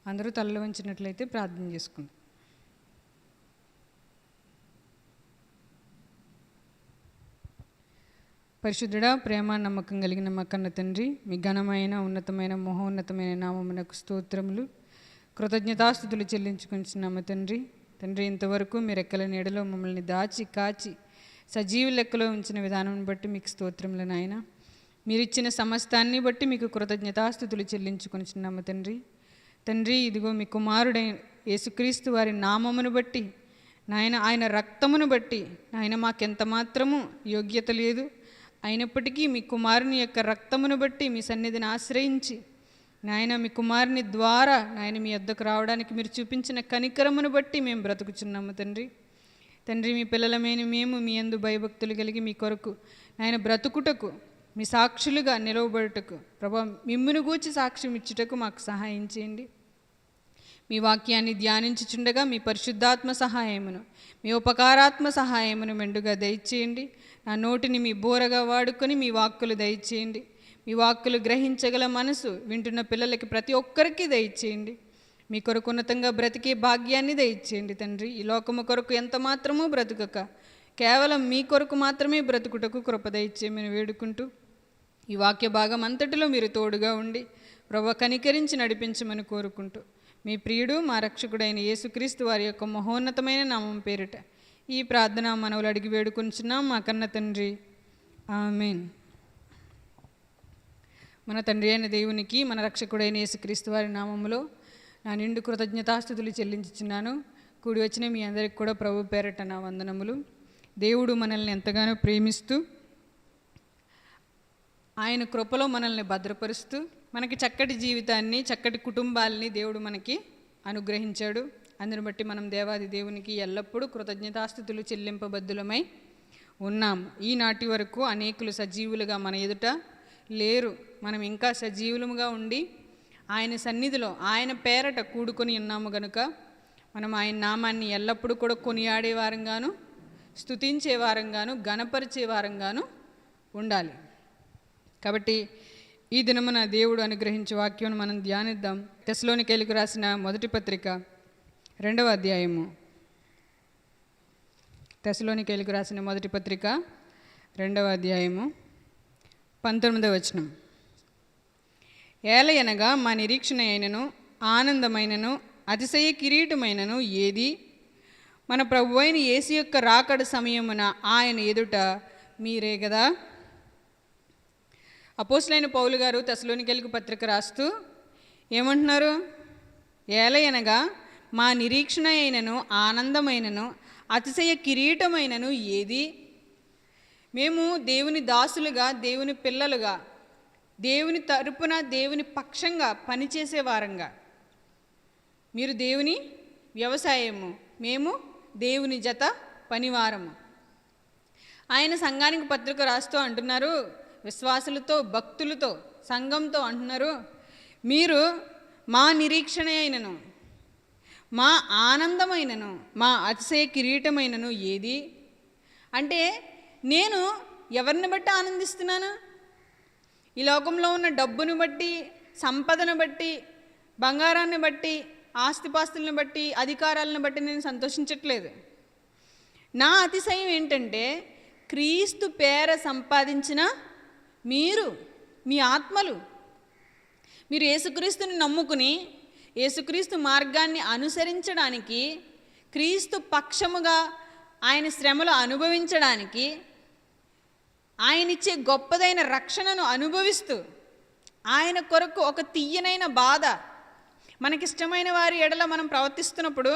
అందరూ తలలు వంచినట్లయితే ప్రార్థన చేసుకుందాం. పరిశుద్ధుడా, ప్రేమ నమ్మకం కలిగిన మా కన్న తండ్రి, మీ ఘనమైన ఉన్నతమైన మహోన్నతమైన నామమునకు స్తోత్రములు, కృతజ్ఞతాస్తుతులు చెల్లించుకుంటున్నాము తండ్రి. తండ్రి, ఇంతవరకు మీ రెక్కల నీడలో మమ్మల్ని దాచి కాచి సజీవ లెక్కలో ఉంచిన విధానం బట్టి మీకు స్తోత్రములు నాయన. మీరిచ్చిన సమస్తాన్ని బట్టి మీకు కృతజ్ఞతాస్తుతులు చెల్లించుకుంటున్నాము తండ్రి. తండ్రి, ఇదిగో మీ కుమారుడైన యేసుక్రీస్తు వారి నామమును బట్టి నాయన, ఆయన రక్తమును బట్టి నాయన మాకెంత మాత్రము యోగ్యత లేదు. అయినప్పటికీ మీ కుమారుని యొక్క రక్తమును బట్టి మీ సన్నిధిని ఆశ్రయించి నాయన, మీ కుమారుని ద్వారా నాయన మీ వద్దకు రావడానికి మీరు చూపించిన కనికరమును బట్టి మేము బ్రతుకుచున్నాము తండ్రి. తండ్రి, మీ పిల్లలమైన మేము మీ యందు భయభక్తులు కలిగి మీ కొరకు నాయన బ్రతుకుటకు, మీ సాక్షులుగా నిలవబడుటకు ప్రభా, మిమ్మును గూర్చి సాక్ష్యం ఇచ్చుటకు మాకు సహాయం చేయండి. మీ వాక్యాన్ని ధ్యానించుచుండగా మీ పరిశుద్ధాత్మ సహాయమును, మీ ఉపకారాత్మ సహాయమును మెండుగా దయచేయండి. నా నోటిని మీ బోరగా వాడుకొని మీ వాక్కులు దయచేయండి. మీ వాక్కులు గ్రహించగల మనసు వింటున్న పిల్లలకి ప్రతి ఒక్కరికి దయచేయండి. మీ కొరకు ఉన్నతంగా బ్రతికే భాగ్యాన్ని దయచేయండి తండ్రి. ఈ లోకము కొరకు ఎంత మాత్రమూ బ్రతుకక కేవలం మీ కొరకు మాత్రమే బ్రతుకుటకు కృప దయచేయమని వేడుకుంటూ, ఈ వాక్య భాగం అంతటిలో మీరు తోడుగా ఉండి ప్రభు కనికరించి నడిపించమని కోరుకుంటూ, మీ ప్రియుడు మా రక్షకుడైన యేసుక్రీస్తు వారి యొక్క మహోన్నతమైన నామం పేరిట ఈ ప్రార్థన మనవులు అడిగి వేడుకొంచున్నాం మా కన్న తండ్రి, ఆమేన్. మన తండ్రి అయిన దేవునికి, మన రక్షకుడైన యేసుక్రీస్తు వారి నామములో నా నిండు కృతజ్ఞతాస్తుతులు చెల్లించుచున్నాను. కూడి వచ్చిన మీ అందరికి కూడా ప్రభు పేరట నా వందనములు. దేవుడు మనల్ని ఎంతగానో ప్రేమిస్తూ ఆయన కృపలో మనల్ని భద్రపరుస్తూ మనకి చక్కటి జీవితాన్ని, చక్కటి కుటుంబాలని దేవుడు మనకి అనుగ్రహించాడు. అందుని బట్టి మనం దేవాది దేవునికి ఎల్లప్పుడూ కృతజ్ఞతాస్తుతులు చెల్లింపబద్దులమై ఉన్నాము. ఈనాటి వరకు అనేకులు సజీవులుగా మన ఎదుట లేరు. మనం ఇంకా సజీవులుగా ఉండి ఆయన సన్నిధిలో ఆయన పేరట కూడుకొని ఉన్నాము గనుక మనం ఆయన నామాన్ని ఎల్లప్పుడూ కూడా కొనియాడే వారంగాను, స్తుతించే వారంగాను, గణపరిచే వారంగాను ఉండాలి. కాబట్టి ఈ దినమున దేవుడు అనుగ్రహించే వాక్యం మనం ధ్యానిద్దాం. తెస్సలోనికైలకు రాసిన మొదటి పత్రిక 2వ అధ్యాయము. తెస్సలోనికైలకు రాసిన మొదటి పత్రిక 2వ అధ్యాయము 19వ వచనం. ఏలయనగా మా నిరీక్షణ అయినను ఆనందమైనను అతిశయ కిరీటమైనను ఏది? మన ప్రభువైన యేసు యొక్క రాకడ సమయమున ఆయన ఎదుట మీరే కదా. అపోస్తలుడైన పౌలు గారు తెస్సలోనికైలకు పత్రిక రాస్తూ ఏమంటున్నారు? ఏలయనగా మా నిరీక్షణ అయినను ఆనందమైనను అతిశయ కిరీటమైనను ఏది? మేము దేవుని దాసులుగా, దేవుని పిల్లలుగా, దేవుని తరపున, దేవుని పక్షంగా పనిచేసే వారంగా, మీరు దేవుని వ్యవసాయము, మేము దేవుని జత పనివారము. ఆయన సంఘానికి పత్రిక రాస్తూ అంటున్నారు, విశ్వాసులతో, భక్తులతో, సంఘంతో అంటున్నారు, మీరు మా నిరీక్షణ అయినను, మా ఆనందమైనను, మా అతిశయ కిరీటమైనను ఏది? అంటే నేను ఎవరిని బట్టి ఆనందిస్తున్నాను? ఈ లోకంలో ఉన్న డబ్బును బట్టి, సంపదను బట్టి, బంగారాన్ని బట్టి, ఆస్తిపాస్తులను బట్టి, అధికారాలను బట్టి నేను సంతోషించట్లేదు. నా అతిశయం ఏంటంటే క్రీస్తు పేర సంపాదించిన మీరు, మీ ఆత్మలు, మీరు యేసుక్రీస్తుని నమ్ముకుని యేసుక్రీస్తు మార్గాన్ని అనుసరించడానికి, క్రీస్తు పక్షముగా ఆయన శ్రమలు అనుభవించడానికి, ఆయన ఇచ్చే గొప్పదైన రక్షణను అనుభవిస్తూ, ఆయన కొరకు ఒక తీయనైన బాధ, మనకిష్టమైన వారి ఎడల మనం ప్రవర్తిస్తున్నప్పుడు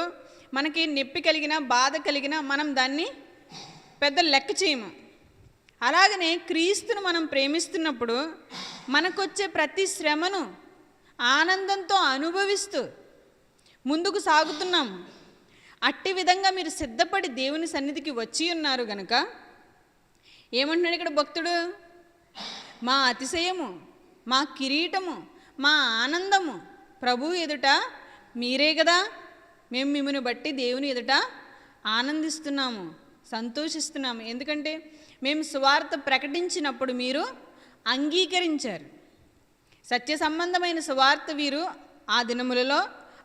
మనకి నొప్పి కలిగినా, బాధ కలిగినా మనం దాన్ని పెద్ద లెక్క చేయము. అలాగనే క్రీస్తును మనం ప్రేమిస్తున్నప్పుడు మనకొచ్చే ప్రతి శ్రమను ఆనందంతో అనుభవిస్తూ ముందుకు సాగుతున్నాము. అట్టి విధంగా మీరు సిద్ధపడి దేవుని సన్నిధికి వచ్చి ఉన్నారు గనుక ఏమంటున్నాడు ఇక్కడ భక్తుడు? మా అతిశయము, మా కిరీటము, మా ఆనందము ప్రభు ఎదుట మీరే కదా. మేము మిమ్మల్ని బట్టి దేవుని ఎదుట ఆనందిస్తున్నాము, సంతోషిస్తున్నాము. ఎందుకంటే మేము సువార్త ప్రకటించినప్పుడు మీరు అంగీకరించారు. సత్య సంబంధమైన సువార్త వీరు ఆ దినములలో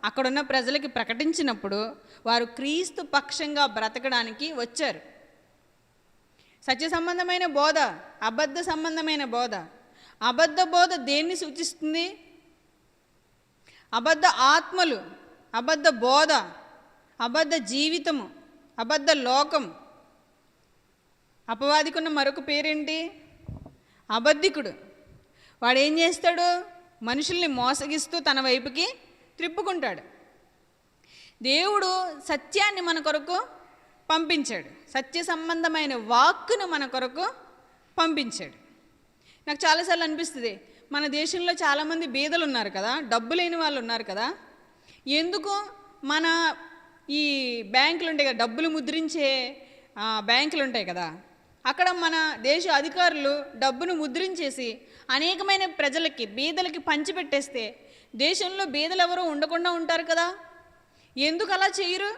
అక్కడున్న ప్రజలకి ప్రకటించినప్పుడు వారు క్రీస్తు పక్షంగా బ్రతకడానికి వచ్చారు. సత్య సంబంధమైన బోధ, అబద్ధ సంబంధమైన బోధ. అబద్ధ బోధ దేన్ని సూచిస్తుంది? అబద్ధ ఆత్మలు, అబద్ధ బోధ, అబద్ధ జీవితము, అబద్ధ లోకం. అపవాదికున్న మరొక పేరేంటి? అబద్ధికుడు. వాడు ఏం చేస్తాడు? మనుషుల్ని మోసగిస్తూ తన వైపుకి త్రిప్పుకుంటాడు. దేవుడు సత్యాన్ని మన కొరకు పంపించాడు, సత్య సంబంధమైన వాక్కును మన కొరకు పంపించాడు. నాకు చాలాసార్లు అనిపిస్తుంది, మన దేశంలో చాలామంది బీదలు ఉన్నారు కదా, డబ్బు లేని వాళ్ళు ఉన్నారు కదా, ఎందుకు మన ఈ బ్యాంకులు ఉంటాయి కదా, డబ్బులు ముద్రించే బ్యాంకులు ఉంటాయి కదా, అక్కడ మన దేశ అధికారులు డబ్బును ముద్రించేసి అనేకమైన ప్రజలకి, బీదలకి పంచిపెట్టేస్తే దేశంలో బీదలు ఎవరూ ఉండకుండా ఉంటారు కదా, ఎందుకు అలా చేయరు?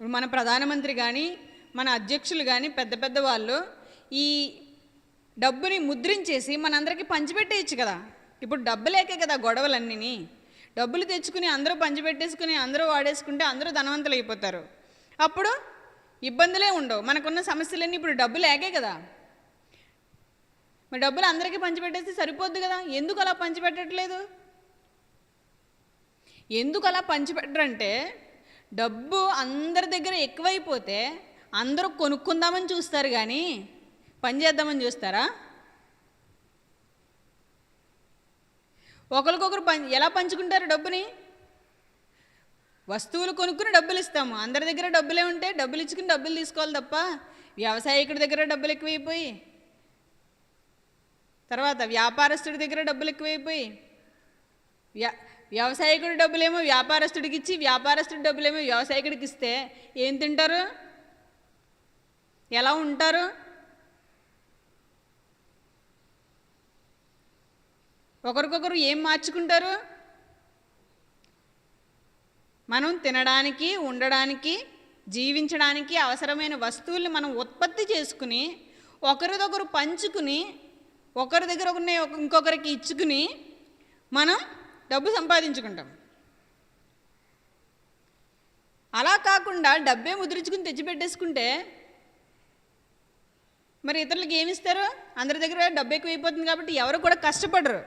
మన ప్రధానమంత్రి కానీ, మన అధ్యక్షులు కానీ, పెద్ద పెద్ద వాళ్ళు ఈ డబ్బుని ముద్రించేసి మనందరికీ పంచిపెట్టేయచ్చు కదా. ఇప్పుడు డబ్బు లేకే కదా గొడవలన్నీ. డబ్బులు తెచ్చుకుని అందరూ పంచిపెట్టేసుకుని అందరూ వాడేసుకుంటే అందరూ ధనవంతులు అయిపోతారు. అప్పుడు ఇబ్బందులే ఉండవు. మనకున్న సమస్యలన్నీ ఇప్పుడు డబ్బు లేకే కదా. మరి డబ్బులు అందరికీ పంచిపెట్టేస్తే సరిపోద్ది కదా, ఎందుకు అలా పంచిపెట్టట్లేదు? ఎందుకు అలా పంచిపెట్టరంటే, డబ్బు అందరి దగ్గర ఎక్కువైపోతే అందరూ కొనుక్కుందామని చూస్తారు కానీ పని చేద్దామని చూస్తారా? ఒకరికొకరు ఎలా పంచుకుంటారు డబ్బుని? వస్తువులు కొనుక్కుని డబ్బులు ఇస్తాము. అందరి దగ్గర డబ్బులే ఉంటే డబ్బులు ఇచ్చుకుని డబ్బులు తీసుకోవాలి తప్ప, వ్యవసాయకుడి దగ్గర డబ్బులు ఎక్కువైపోయి, తర్వాత వ్యాపారస్తుడి దగ్గర డబ్బులు ఎక్కువైపోయి, వ్యవసాయకుడి డబ్బులేమో వ్యాపారస్తుడికి ఇచ్చి వ్యాపారస్తుడి డబ్బులేమో వ్యవసాయకుడికి ఇస్తే ఏం తింటారు? ఎలా ఉంటారు? ఒకరికొకరు ఏం మార్చుకుంటారు? మనం తినడానికి, ఉండడానికి, జీవించడానికి అవసరమైన వస్తువుల్ని మనం ఉత్పత్తి చేసుకుని ఒకరిదొకరు పంచుకుని ఒకరి దగ్గర ఇంకొకరికి ఇచ్చుకుని మనం డబ్బు సంపాదించుకుంటాం. అలా కాకుండా డబ్బే ముద్రించుకుని తెచ్చిపెట్టేసుకుంటే మరి ఇతరులకి ఏమిస్తారు? అందరి దగ్గర డబ్బు ఎక్కువైపోతుంది కాబట్టి ఎవరు కూడా కష్టపడరు,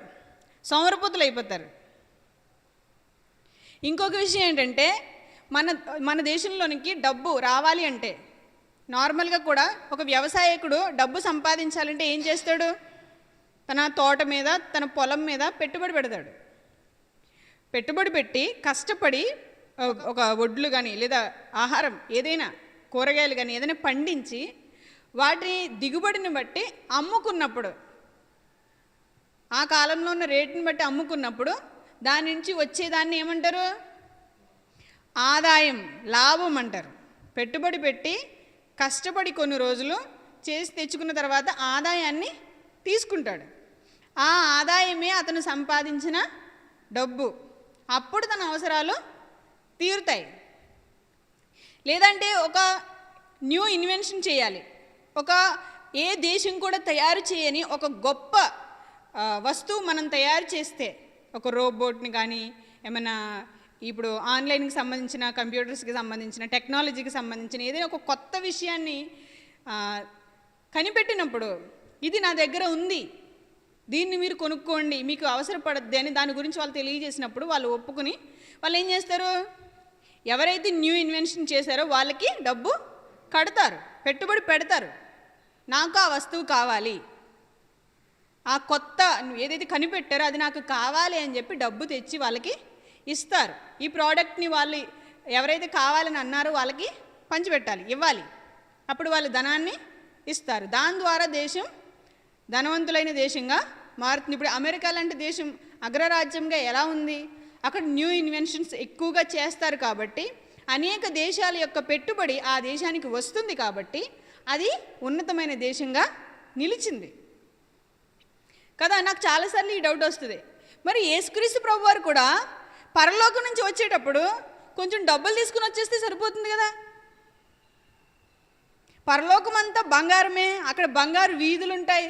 సోమరిపోతులు అయిపోతారు. ఇంకొక విషయం ఏంటంటే, మన దేశంలోనికి డబ్బు రావాలి అంటే నార్మల్గా కూడా ఒక వ్యవసాయకుడు డబ్బు సంపాదించాలంటే ఏం చేస్తాడు? తన తోట మీద, తన పొలం మీద పెట్టుబడి పెడతాడు. పెట్టుబడి పెట్టి కష్టపడి ఒక వడ్లు కానీ లేదా ఆహారం ఏదైనా, కూరగాయలు కానీ ఏదైనా పండించి వాటిని దిగుబడిని బట్టి అమ్ముకున్నప్పుడు, ఆ కాలంలో ఉన్న రేటుని బట్టి అమ్ముకున్నప్పుడు దాని నుంచి వచ్చేదాన్ని ఏమంటారు? ఆదాయం, లాభం అంటారు. పెట్టుబడి పెట్టి కష్టపడి కొన్ని రోజులు చేసి తెచ్చుకున్న తర్వాత ఆదాయాన్ని తీసుకుంటాడు. ఆ ఆదాయమే అతను సంపాదించిన డబ్బు. అప్పుడు తన అవసరాలు తీరుతాయి. లేదంటే ఒక న్యూ ఇన్వెన్షన్ చేయాలి, ఏ దేశం కూడా తయారు చేయని ఒక గొప్ప వస్తువు మనం తయారు చేస్తే, ఒక రోబోట్ని కానీ ఏమైనా ఇప్పుడు ఆన్లైన్కి సంబంధించిన, కంప్యూటర్స్కి సంబంధించిన, టెక్నాలజీకి సంబంధించిన ఏదైనా ఒక కొత్త విషయాన్ని కనిపెట్టినప్పుడు, ఇది నా దగ్గర ఉంది, దీన్ని మీరు కొనుక్కోండి, మీకు అవసరపడద్ది అని దాని గురించి వాళ్ళు తెలియజేసినప్పుడు వాళ్ళు ఒప్పుకుని వాళ్ళు ఏం చేస్తారు? ఎవరైతే న్యూ ఇన్వెన్షన్ చేశారో వాళ్ళకి డబ్బు కడతారు, పెట్టుబడి పెడతారు. నాకు ఆ వస్తువు కావాలి, ఆ కొత్త ఏదైతే కనిపెట్టారో అది నాకు కావాలి అని చెప్పి డబ్బు తెచ్చి వాళ్ళకి ఇస్తారు. ఈ ప్రోడక్ట్ని వాళ్ళు ఎవరైతే కావాలని అన్నారో వాళ్ళకి పంచిపెట్టాలి, ఇవ్వాలి. అప్పుడు వాళ్ళు ధనాన్ని ఇస్తారు. దాని ద్వారా దేశం ధనవంతులైన దేశంగా మారుతుంది. ఇప్పుడు అమెరికా లాంటి దేశం అగ్రరాజ్యంగా ఎలా ఉంది? అక్కడ న్యూ ఇన్వెన్షన్స్ ఎక్కువగా చేస్తారు కాబట్టి అనేక దేశాల యొక్క పెట్టుబడి ఆ దేశానికి వస్తుంది కాబట్టి అది ఉన్నతమైన దేశంగా నిలిచింది కదా. నాకు చాలాసార్లు ఈ డౌట్ వస్తుంది, మరి యేసుక్రీస్తు ప్రభు వారు కూడా పరలోకం నుంచి వచ్చేటప్పుడు కొంచెం డబ్బులు తీసుకుని వచ్చేస్తే సరిపోతుంది కదా. పరలోకం అంతా బంగారమే, అక్కడ బంగారు వీధులు ఉంటాయి,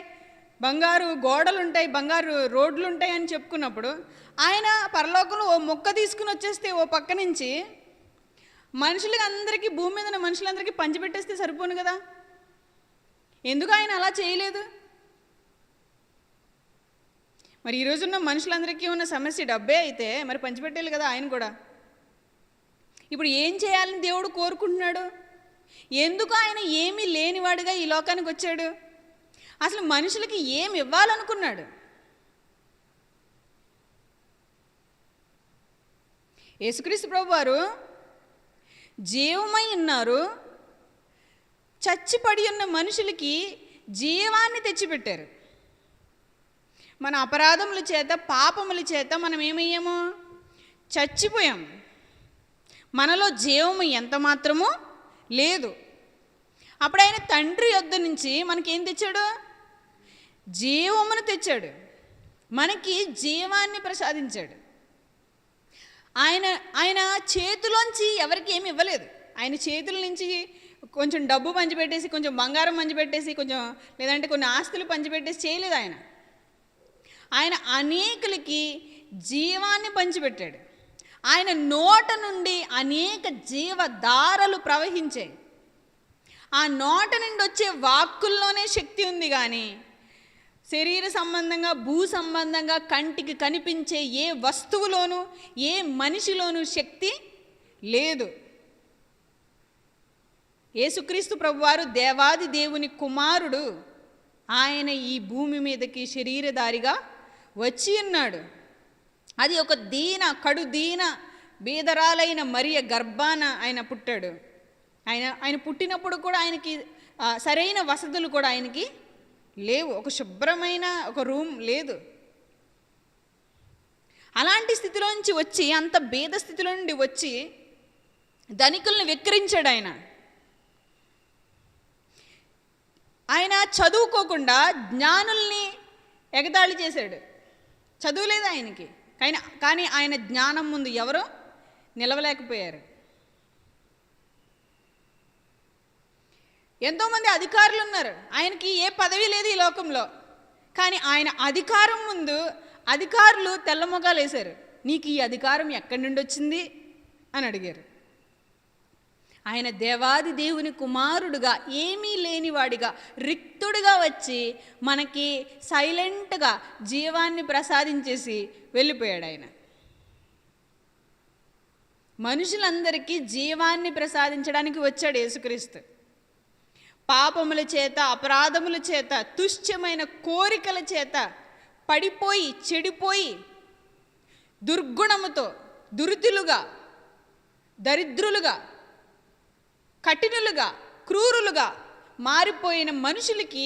బంగారు గోడలు ఉంటాయి, బంగారు రోడ్లు ఉంటాయి అని చెప్పుకున్నప్పుడు ఆయన పరలోకంలో ఓ మొక్క తీసుకుని వచ్చేస్తే ఓ పక్క నుంచి మనుషులకి అందరికీ, భూమి మీద ఉన్న మనుషులందరికీ పంచిపెట్టేస్తే సరిపోను కదా? ఎందుకు ఆయన అలా చేయలేదు? మరి ఈరోజున్న మనుషులందరికీ ఉన్న సమస్య డబ్బే అయితే మరి పంచిపెట్టాలి కదా ఆయన కూడా. ఇప్పుడు ఏం చేయాలని దేవుడు కోరుకుంటున్నాడు? ఎందుకు ఆయన ఏమీ లేనివాడుగా ఈ లోకానికి వచ్చాడు? అసలు మనుషులకి ఏమి ఇవ్వాలనుకున్నాడు? యేసుక్రీస్తు ప్రభువారు జీవమై ఉన్నారు, చచ్చిపడి ఉన్న మనుషులకి జీవాన్ని తెచ్చిపెట్టారు. మన అపరాధముల చేత, పాపముల చేత మనం ఏమయ్యాము? చచ్చిపోయాం. మనలో జీవము ఎంత మాత్రమూ లేదు. అప్పుడు ఆయన తండ్రి యొద్ద నుంచి మనకేం తెచ్చాడు? జీవమును తెచ్చాడు, మనకి జీవాన్ని ప్రసాదించాడు. ఆయన చేతిలోంచి ఎవరికి ఏమి ఇవ్వలేదు. ఆయన చేతుల నుంచి కొంచెం డబ్బు పంచిపెట్టేసి, కొంచెం బంగారం పంచిపెట్టేసి, కొంచెం లేదంటే కొన్ని ఆస్తులు పంచిపెట్టేసి చేయలేదు. ఆయన అనేకులకి జీవాన్ని పంచిపెట్టాడు. ఆయన నోట నుండి అనేక జీవధారలు ప్రవహించాయి. ఆ నోట నుండి వచ్చే వాక్కుల్లోనే శక్తి ఉంది, కానీ శరీర సంబంధంగా, భూ సంబంధంగా కంటికి కనిపించే ఏ వస్తువులోనూ, ఏ మనిషిలోనూ శక్తి లేదు. యేసుక్రీస్తు ప్రభువారు దేవాది దేవుని కుమారుడు. ఆయన ఈ భూమి మీదకి శరీరధారిగా వచ్చి ఉన్నాడు. అది ఒక కడు దీన బీదరాలైన మరియ గర్భాన ఆయన పుట్టాడు. ఆయన పుట్టినప్పుడు కూడా ఆయనకి సరైన వసతులు కూడా ఆయనకి లేవు. ఒక శుభ్రమైన ఒక రూమ్ లేదు. అలాంటి స్థితిలోంచి వచ్చి, అంత బీద స్థితిలో నుండి వచ్చి ధనికుల్ని వెక్కిరించాడు. ఆయన చదువుకోకుండా జ్ఞానుల్ని ఎగతాళి చేశాడు. చదువు లేదు ఆయనకి, కానీ ఆయన జ్ఞానం ముందు ఎవరో నిలవలేకపోయారు. ఎంతోమంది అధికారులు ఉన్నారు, ఆయనకి ఏ పదవి లేదు ఈ లోకంలో, కానీ ఆయన అధికారం ముందు అధికారులు తెల్లమొగాలు వేశారు. నీకు ఈ అధికారం ఎక్కడి నుండి వచ్చింది అని అడిగారు. ఆయన దేవాది దేవుని కుమారుడుగా, ఏమీ లేనివాడిగా, రిక్తుడిగా వచ్చి మనకి సైలెంట్గా జీవాన్ని ప్రసాదించేసి వెళ్ళిపోయాడు. ఆయన మనుషులందరికీ జీవాన్ని ప్రసాదించడానికి వచ్చాడు యేసుక్రీస్తు. పాపముల చేత, అపరాధముల చేత, తుష్యమైన కోరికల చేత పడిపోయి, చెడిపోయి, దుర్గుణముతో, దురితులుగా, దరిద్రులుగా, కఠినులుగా, క్రూరులుగా మారిపోయిన మనుషులకి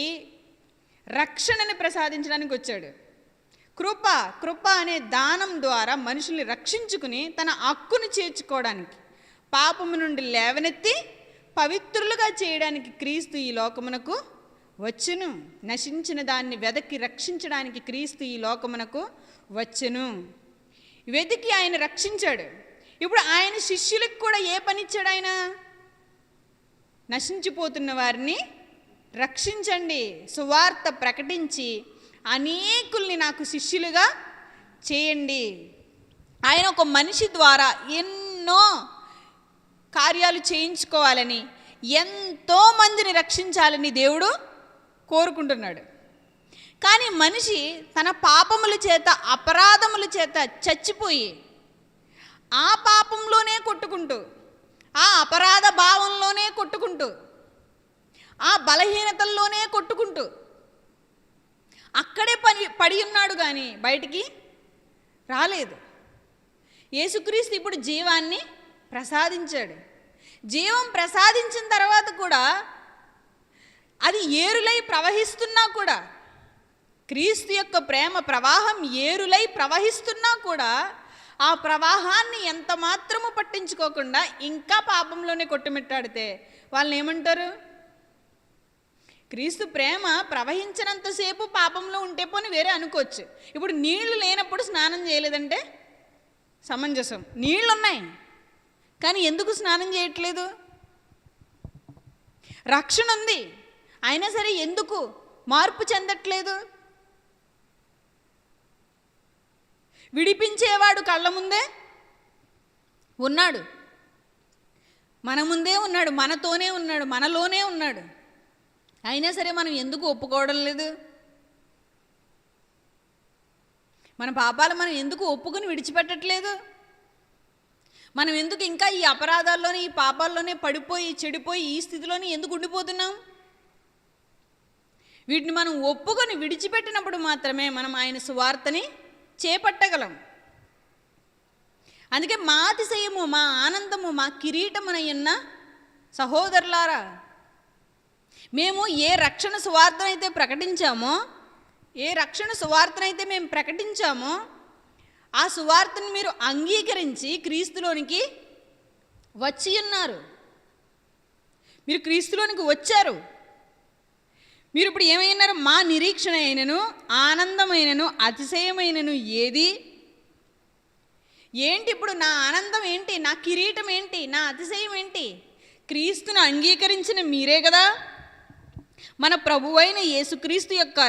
రక్షణని ప్రసాదించడానికి వచ్చాడు. కృప అనే దానం ద్వారా మనుషుల్ని రక్షించుకుని తన హక్కును చేర్చుకోవడానికి, పాపము నుండి లేవనెత్తి పవిత్రులుగా చేయడానికి క్రీస్తు ఈ లోకమునకు వచ్చును. నశించిన దాన్ని వెదకి రక్షించడానికి క్రీస్తు ఈ లోకమునకు వచ్చును. వెతికి ఆయన రక్షించాడు. ఇప్పుడు ఆయన శిష్యులకు కూడా ఏ పని ఇచ్చాడు? ఆయన నశించిపోతున్న వారిని రక్షించండి, సువార్త ప్రకటించి అనేకుల్ని నాకు శిష్యులుగా చేయండి. ఆయన ఒక మనిషి ద్వారా ఎన్నో కార్యాలు చేయించుకోవాలని, ఎంతో మందిని రక్షించాలని దేవుడు కోరుకుంటున్నాడు. కానీ మనిషి తన పాపముల చేత, అపరాధముల చేత చచ్చిపోయి ఆ పాపంలోనే కొట్టుకుంటూ, ఆ అపరాధ భావంలోనే కొట్టుకుంటూ, ఆ బలహీనతల్లోనే కొట్టుకుంటూ అక్కడే పడి ఉన్నాడు, కానీ బయటికి రాలేదు. యేసుక్రీస్తు ఇప్పుడు జీవాన్ని ప్రసాదించాడు. జీవం ప్రసాదించిన తర్వాత కూడా అది ఏరులై ప్రవహిస్తున్నా కూడా, క్రీస్తు యొక్క ప్రేమ ప్రవాహం ఏరులై ప్రవహిస్తున్నా కూడా ఆ ప్రవాహాన్ని ఎంత మాత్రము పట్టించుకోకుండా ఇంకా పాపంలోనే కొట్టుమిట్టాడితే వాళ్ళని ఏమంటారు? క్రీస్తు ప్రేమ ప్రవహించినంతసేపు పాపంలో ఉంటే పోని వేరే అనుకోవచ్చు. ఇప్పుడు నీళ్లు లేనప్పుడు స్నానం చేయలేదంటే సమంజసం. నీళ్ళు ఉన్నాయి కానీ ఎందుకు స్నానం చేయట్లేదు? రక్షణ ఉంది అయినా సరే ఎందుకు మార్పు చెందట్లేదు? విడిపించేవాడు కళ్ళ ముందే ఉన్నాడు, మన ముందే ఉన్నాడు, మనతోనే ఉన్నాడు, మనలోనే ఉన్నాడు. అయినా సరే మనం ఎందుకు ఒప్పుకోవడం లేదు? మన పాపాలు మనం ఎందుకు ఒప్పుకొని విడిచిపెట్టట్లేదు? మనం ఎందుకు ఇంకా ఈ అపరాధాల్లోనే, ఈ పాపాల్లోనే పడిపోయి చెడిపోయి ఈ స్థితిలోనే ఎందుకు ఉండిపోతున్నాం? వీటిని మనం ఒప్పుకొని విడిచిపెట్టినప్పుడు మాత్రమే మనం ఆయన సువార్తని చేపట్టగలం. అందుకే మా అతిశయము, మా ఆనందము, మా కిరీటమునయ్యున్న సహోదరులారా, మేము ఏ రక్షణ సువార్తనైతే ప్రకటించామో, ఏ రక్షణ సువార్తనైతే మేము ప్రకటించామో ఆ సువార్తను మీరు అంగీకరించి క్రీస్తులోనికి వచ్చి ఉన్నారు. మీరు క్రీస్తులోనికి వచ్చారు. మీరు ఇప్పుడు ఏమైనారు? మా నిరీక్షణ అయినను, ఆనందమైనను, అతిశయమైనను ఏది? ఏంటి ఇప్పుడు నా ఆనందం ఏంటి? నా కిరీటం ఏంటి? నా అతిశయం ఏంటి? క్రీస్తును అంగీకరించిన మీరే కదా. మన ప్రభువైన యేసుక్రీస్తు యొక్క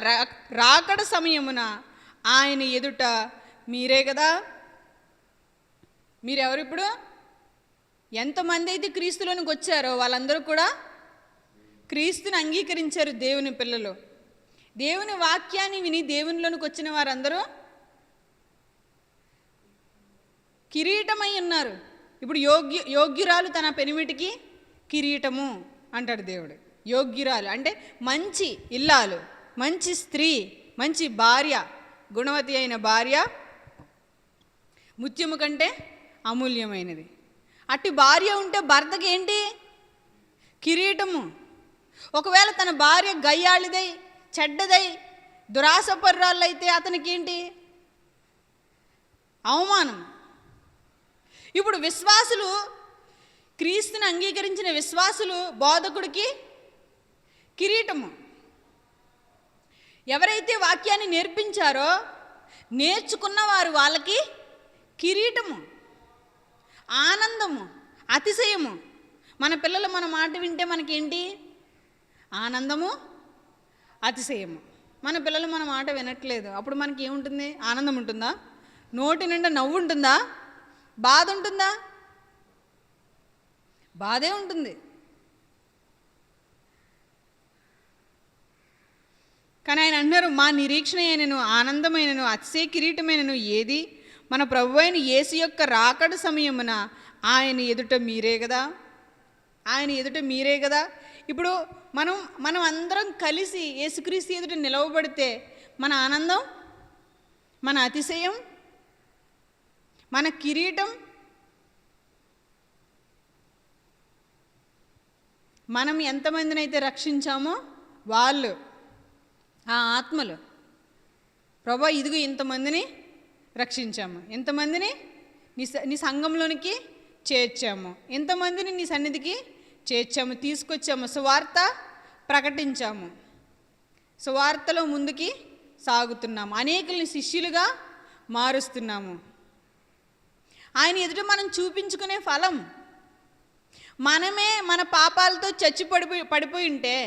రాకడ సమయమున ఆయన ఎదుట మీరే కదా. మీరెవరు? ఇప్పుడు ఎంతమంది అయితే క్రీస్తులోనికి వచ్చారో వాళ్ళందరూ కూడా క్రీస్తుని అంగీకరించారు. దేవుని పిల్లలు, దేవుని వాక్యాన్ని విని దేవునిలోనికి వచ్చిన వారందరూ కిరీటమై ఉన్నారు. ఇప్పుడు యోగ్యురాలు తన పెనిమిటికి కిరీటము అంటాడు దేవుడు. యోగ్యురాలు అంటే మంచి ఇల్లాలు, మంచి స్త్రీ, మంచి భార్య, గుణవతి అయిన భార్య ముత్యము కంటే అమూల్యమైనది. అట్టి భార్య ఉంటే భర్తకి ఏంటి? కిరీటము. ఒకవేళ తన భార్య గయ్యాళిదై, చెడ్డదై, దురాశపర్రాళ్ళైతే అతనికి ఏంటి? అవమానం. ఇప్పుడు విశ్వాసులు, క్రీస్తుని అంగీకరించిన విశ్వాసులు బోధకుడికి కిరీటము. ఎవరైతే వాక్యాన్ని నేర్పించారో, నేర్చుకున్నవారు వాళ్ళకి కిరీటము, ఆనందము, అతిశయము. మన పిల్లలు మన మాట వింటే మనకేంటి? ఆనందము, అతిశయము. మన పిల్లలు మన మాట వినట్లేదు, అప్పుడు మనకి ఏముంటుంది? ఆనందం ఉంటుందా? నోటి నిండా నవ్వు ఉంటుందా? బాధ ఉంటుందా? బాధే ఉంటుంది. కానీ ఆయన అంటున్నారు, మా నిరీక్షణ అయినను, ఆనందమైనను, అతిశయ కిరీటమైనను ఏది? మన ప్రభు అయిన యేసు యొక్క రాకడ సమయమున ఆయన ఎదుట మీరే కదా. ఆయన ఎదుట మీరే కదా. ఇప్పుడు మనం అందరం కలిసి యేసుక్రీస్తు ఎదుట నిలవబడితే మన ఆనందం, మన అతిశయం, మన కిరీటం, మనం ఎంతమందిని అయితే రక్షించామో వాళ్ళు, ఆ ఆత్మలు, ప్రభా ఇదిగో ఇంతమందిని రక్షించాము, ఎంతమందిని నీ సంఘంలోనికి చేర్చాము, ఎంతమందిని నీ సన్నిధికి చేర్చాము, తీసుకొచ్చాము, సువార్త ప్రకటించాము, సువార్తలో ముందుకి సాగుతున్నాము, అనేకుల్ని శిష్యులుగా మారుస్తున్నాము. ఆయన ఎదుట మనం చూపించుకునే ఫలం, మనమే మన పాపాలతో పడిపోయి ఉంటే,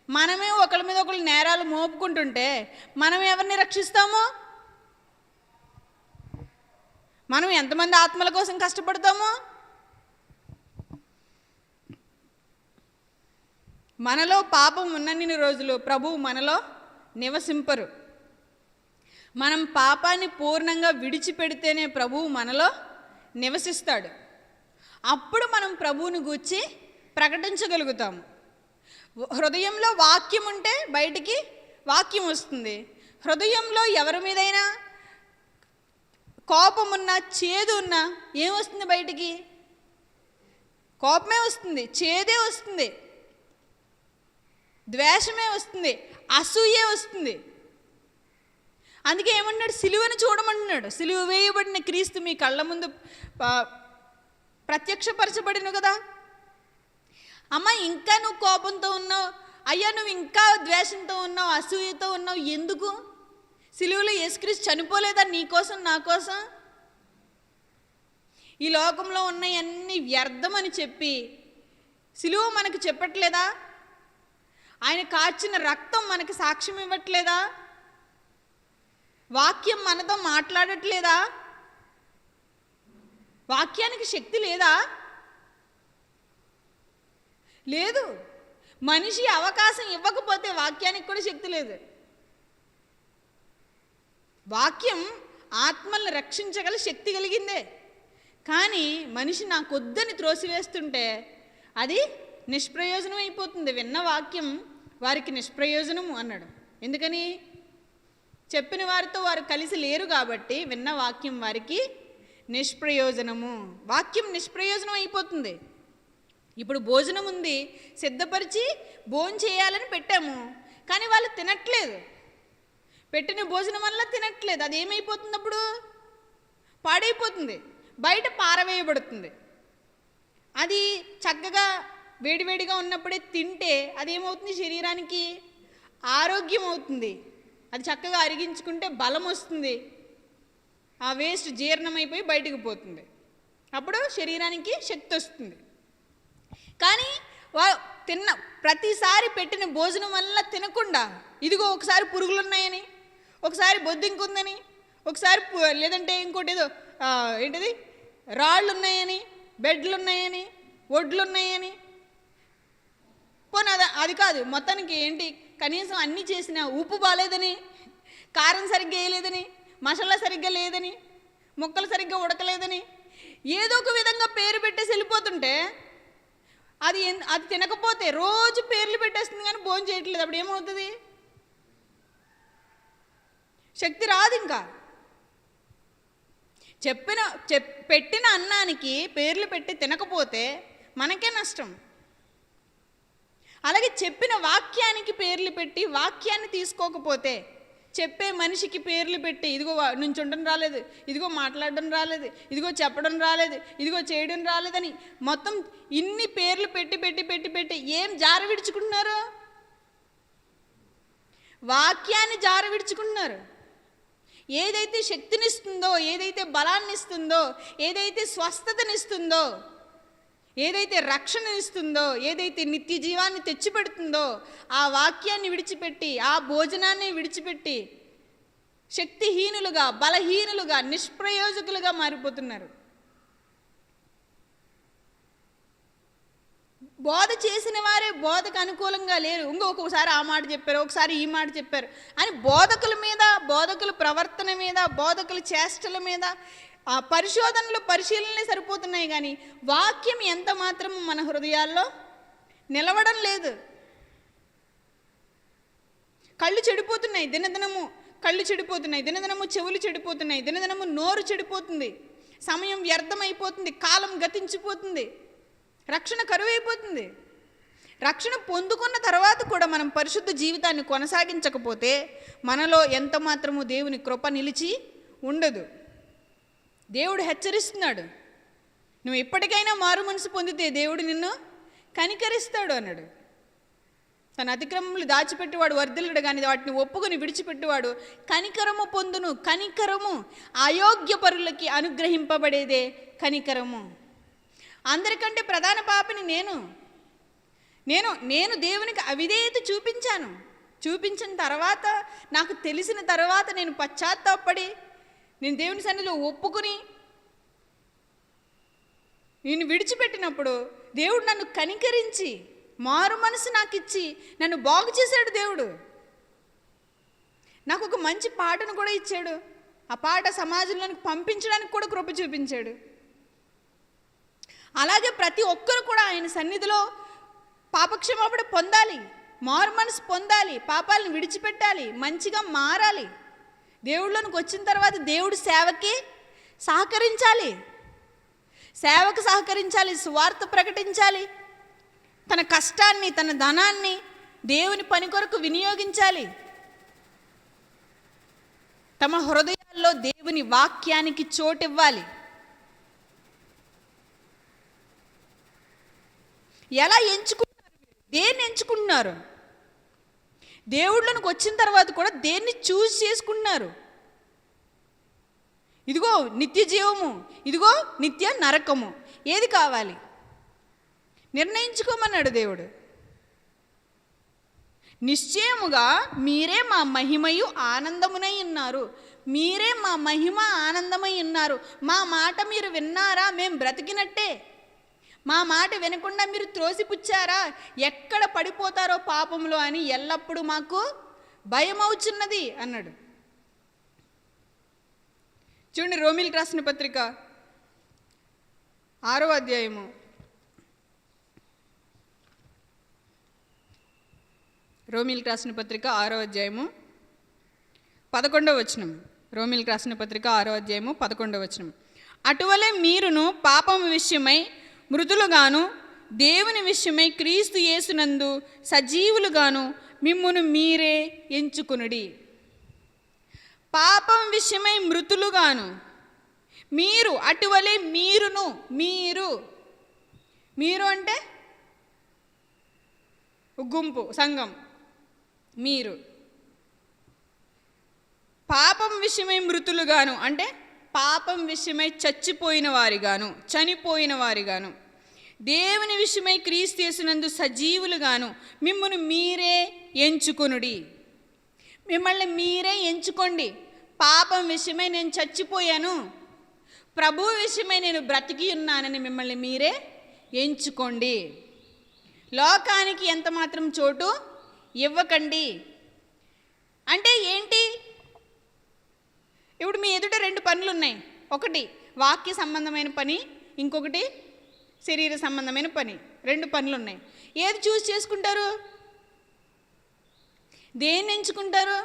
మనమే ఒకరి మీద ఒకరు నేరాలు మోపుకుంటుంటే మనం ఎవరిని రక్షిస్తామో? మనం ఎంతమంది ఆత్మల కోసం కష్టపడతామో? మనలో పాపం ఉన్నన్ని రోజులు ప్రభువు మనలో నివసింపరు. మనం పాపాన్ని పూర్ణంగా విడిచిపెడితేనే ప్రభువు మనలో నివసిస్తాడు. అప్పుడు మనం ప్రభువుని గూర్చి ప్రకటించగలుగుతాము. హృదయంలో వాక్యం ఉంటే బయటికి వాక్యం వస్తుంది. హృదయంలో ఎవరి మీదైనా కోపం ఉన్నా, చేదు ఉన్నా ఏమొస్తుంది బయటికి? కోపమే వస్తుంది, చేదే వస్తుంది, ద్వేషమే వస్తుంది, అసూయే వస్తుంది. అందుకే ఏమన్నాడు? సిలువను చూడమంటున్నాడు. సిలువ వేయబడిన క్రీస్తు మీ కళ్ళ ముందు ప్రత్యక్షపరచబడిను కదా. అమ్మ ఇంకా నువ్వు కోపంతో ఉన్నావు, అయ్యా నువ్వు ఇంకా ద్వేషంతో ఉన్నావు, అసూయతో ఉన్నావు, ఎందుకు? సిలువలో యేసుక్రీస్తు చనిపోలేదా నీకోసం, నా కోసం? ఈ లోకంలో ఉన్నవన్నీ వ్యర్థమని చెప్పి సిలువ మనకు చెప్పట్లేదా? ఆయన కార్చిన రక్తం మనకి సాక్ష్యం ఇవ్వట్లేదా? వాక్యం మనతో మాట్లాడట్లేదా? వాక్యానికి శక్తి లేదా? లేదు. మనిషి అవకాశం ఇవ్వకపోతే వాక్యానికి కూడా శక్తి లేదు. వాక్యం ఆత్మల్ని రక్షించగల శక్తి కలిగిందే. కానీ మనిషి నాకొద్దని త్రోసివేస్తుంటే అది నిష్ప్రయోజనం అయిపోతుంది. విన్న వాక్యం వారికి నిష్ప్రయోజనము అన్నాడు. ఎందుకని? చెప్పిన వారితో వారు కలిసి లేరు కాబట్టి విన్న వాక్యం వారికి నిష్ప్రయోజనము. వాక్యం నిష్ప్రయోజనం అయిపోతుంది. ఇప్పుడు భోజనం ఉంది, సిద్ధపరిచి భోజనం చేయాలని పెట్టాము, కానీ వాళ్ళు తినట్లేదు. పెట్టిన భోజనం వల్ల తినట్లేదు. అది ఏమైపోతుంది? అప్పుడు పాడైపోతుంది, బయట పారవేయబడుతుంది. అది చక్కగా వేడివేడిగా ఉన్నప్పుడే తింటే అదేమవుతుంది? శరీరానికి ఆరోగ్యం అవుతుంది. అది చక్కగా అరిగించుకుంటే బలం వస్తుంది. ఆ వేస్ట్ జీర్ణమైపోయి బయటకు పోతుంది. అప్పుడు శరీరానికి శక్తి వస్తుంది. కానీ తిన్న ప్రతిసారి పెట్టిన భోజనం వల్ల తినకుండా, ఇదిగో ఒకసారి పురుగులు ఉన్నాయని, ఒకసారి బొద్దింకుందని, ఒకసారి లేదంటే ఇంకోటి ఏదో ఏంటిది రాళ్ళు ఉన్నాయని, బెడ్లు ఉన్నాయని, ఒడ్లు ఉన్నాయని, పోనీ అది కాదు, మొత్తానికి ఏంటి కనీసం అన్నీ చేసినా ఉప్పు బాగాలేదని, కారం సరిగ్గా వేయలేదని, మసాలా సరిగ్గా లేదని, ముక్కలు సరిగ్గా ఉడకలేదని ఏదో ఒక విధంగా పేరు పెట్టేసి వెళ్ళిపోతుంటే అది తినకపోతే రోజు పేర్లు పెట్టేస్తుంది కానీ భోజనం చేయట్లేదు. అప్పుడు ఏమవుతుంది? శక్తి రాదు. ఇంకా పెట్టిన అన్నానికి పేర్లు పెట్టి తినకపోతే మనకే నష్టం. అలాగే చెప్పిన వాక్యానికి పేర్లు పెట్టి వాక్యాన్ని తీసుకోకపోతే, చెప్పే మనిషికి పేర్లు పెట్టి ఇదిగో నుంచుండడం రాలేదు, ఇదిగో మాట్లాడడం రాలేదు, ఇదిగో చెప్పడం రాలేదు, ఇదిగో చేయడం రాలేదని మొత్తం ఇన్ని పేర్లు పెట్టి పెట్టి పెట్టి పెట్టి ఏం జార విడుచుకుంటున్నారు? వాక్యాన్ని జార విడుచుకుంటున్నారు. ఏదైతే శక్తినిస్తుందో, ఏదైతే బలాన్ని ఇస్తుందో, ఏదైతే స్వస్థతనిస్తుందో, ఏదైతే రక్షణ ఇస్తుందో, ఏదైతే నిత్య జీవాన్ని తెచ్చిపెడుతుందో ఆ వాక్యాన్ని విడిచిపెట్టి, ఆ భోజనాన్ని విడిచిపెట్టి శక్తిహీనులుగా, బలహీనులుగా, నిష్ప్రయోజకులుగా మారిపోతున్నారు. బోధ చేసిన వారే బోధకు అనుకూలంగా లేరు. ఇంకొకసారి ఆ మాట చెప్పారు, ఒకసారి ఈ మాట చెప్పారు అని బోధకుల మీద, బోధకుల ప్రవర్తన మీద, బోధకుల చేష్టల మీద పరిశోధనలు, పరిశీలనలే సరిపోతున్నాయి. కానీ వాక్యం ఎంత మాత్రం మన హృదయాల్లో నిలవడం లేదు. కళ్ళు చెడిపోతున్నాయి దినదినము, కళ్ళు చెడిపోతున్నాయి దినదినము, చెవులు చెడిపోతున్నాయి దినదినము, నోరు చెడిపోతుంది, సమయం వ్యర్థమైపోతుంది, కాలం గతించిపోతుంది, రక్షణ కరువైపోతుంది. రక్షణ పొందుకున్న తర్వాత కూడా మనం పరిశుద్ధ జీవితాన్ని కొనసాగించకపోతే మనలో ఎంత మాత్రము దేవుని కృప నిలిచి ఉండదు. దేవుడు హెచ్చరిస్తున్నాడు, నువ్వు ఎప్పటికైనా మారు మనసు పొందితే దేవుడు నిన్ను కనికరిస్తాడు అన్నాడు. తన అతిక్రమములు దాచిపెట్టేవాడు వర్ధిల్లుడు, కానీ వాటిని ఒప్పుకొని విడిచిపెట్టేవాడు కనికరము పొందును. కనికరము అయోగ్య పరులకి అనుగ్రహింపబడేదే కనికరము. అందరికంటే ప్రధాన పాపిని నేను దేవునికి అవిధేయత చూపించిన తర్వాత, నాకు తెలిసిన తర్వాత నేను పశ్చాత్తాపడి, నేను దేవుని సన్నిధిలో ఒప్పుకుని నేను విడిచిపెట్టినప్పుడు దేవుడు నన్ను కనికరించి మారు మనసు నాకు ఇచ్చి నన్ను బాగు చేశాడు. దేవుడు నాకు ఒక మంచి పాటను కూడా ఇచ్చాడు. ఆ పాట సమాజంలోనికి పంపించడానికి కూడా కృప చూపించాడు. అలాగే ప్రతి ఒక్కరు కూడా ఆయన సన్నిధిలో పాపక్షమాపణ పొందాలి, మారు మనసు పొందాలి, పాపాలను విడిచిపెట్టాలి, మంచిగా మారాలి. దేవుళ్ళలోనికి వచ్చిన తర్వాత దేవుడు సేవకి సహకరించాలి, సేవకు సహకరించాలి, సువార్త ప్రకటించాలి, తన కష్టాన్ని, తన ధనాన్ని దేవుని పని కొరకు వినియోగించాలి. తమ హృదయాల్లో దేవుని వాక్యానికి చోటివ్వాలి. ఎలా ఎంచుకుంటున్నారు? దేన్ని ఎంచుకుంటున్నారు? దేవుళ్ళనికి వచ్చిన తర్వాత కూడా దేన్ని చూస్ చేసుకుంటున్నారు? ఇదిగో నిత్య జీవము, ఇదిగో నిత్య నరకము, ఏది కావాలి నిర్ణయించుకోమన్నాడు దేవుడు. నిశ్చయముగా మీరే మా మహిమయు ఆనందమునై ఉన్నారు. మీరే మా మహిమ ఆనందమై ఉన్నారు. మా మాట మీరు విన్నారా? మేము బ్రతికినట్టే. మా మాట వినకుండా మీరు త్రోసిపుచ్చారా? ఎక్కడ పడిపోతారో పాపంలో అని ఎల్లప్పుడూ మాకు భయమవుచున్నది అన్నాడు. చూడండి, రోమీయులకు రాసిన పత్రిక 6వ అధ్యాయము 11వ వచనం. రోమీయులకు రాసిన పత్రిక 6వ అధ్యాయము 11వ వచనం. అటువలే మీరును పాపం విషయమై మృతులుగాను దేవుని విషయమై క్రీస్తు యేసునందు సజీవులుగాను మిమ్మును మీరే ఎంచుకొనుడి. పాపం విషయమై మృతులుగాను మీరు, అటువలే మీరును, మీరు అంటే గుంపు, సంఘం. మీరు పాపం విషయమై మృతులుగాను అంటే పాపం విషయమై చనిపోయిన వారిగాను దేవుని విషయమై క్రీస్తు యేసునందు సజీవులుగాను మిమ్మును మీరే ఎంచుకొనుడి. మిమ్మల్ని మీరే ఎంచుకోండి. పాపం విషయమై నేను చచ్చిపోయాను, ప్రభు విషయమై నేను బ్రతికి ఉన్నానని మిమ్మల్ని మీరే ఎంచుకోండి. లోకానికి ఎంత మాత్రం చోటు ఇవ్వకండి. అంటే ఏంటి? ఇప్పుడు మీ ఎదుట 2 పనులు ఉన్నాయి. ఒకటి వాక్య సంబంధమైన పని, ఇంకొకటి శరీర సంబంధమైన పని. 2 పనులు ఉన్నాయి. ఏది చూస్ చేసుకుంటారు? దేన్ని ఎంచుకుంటారు?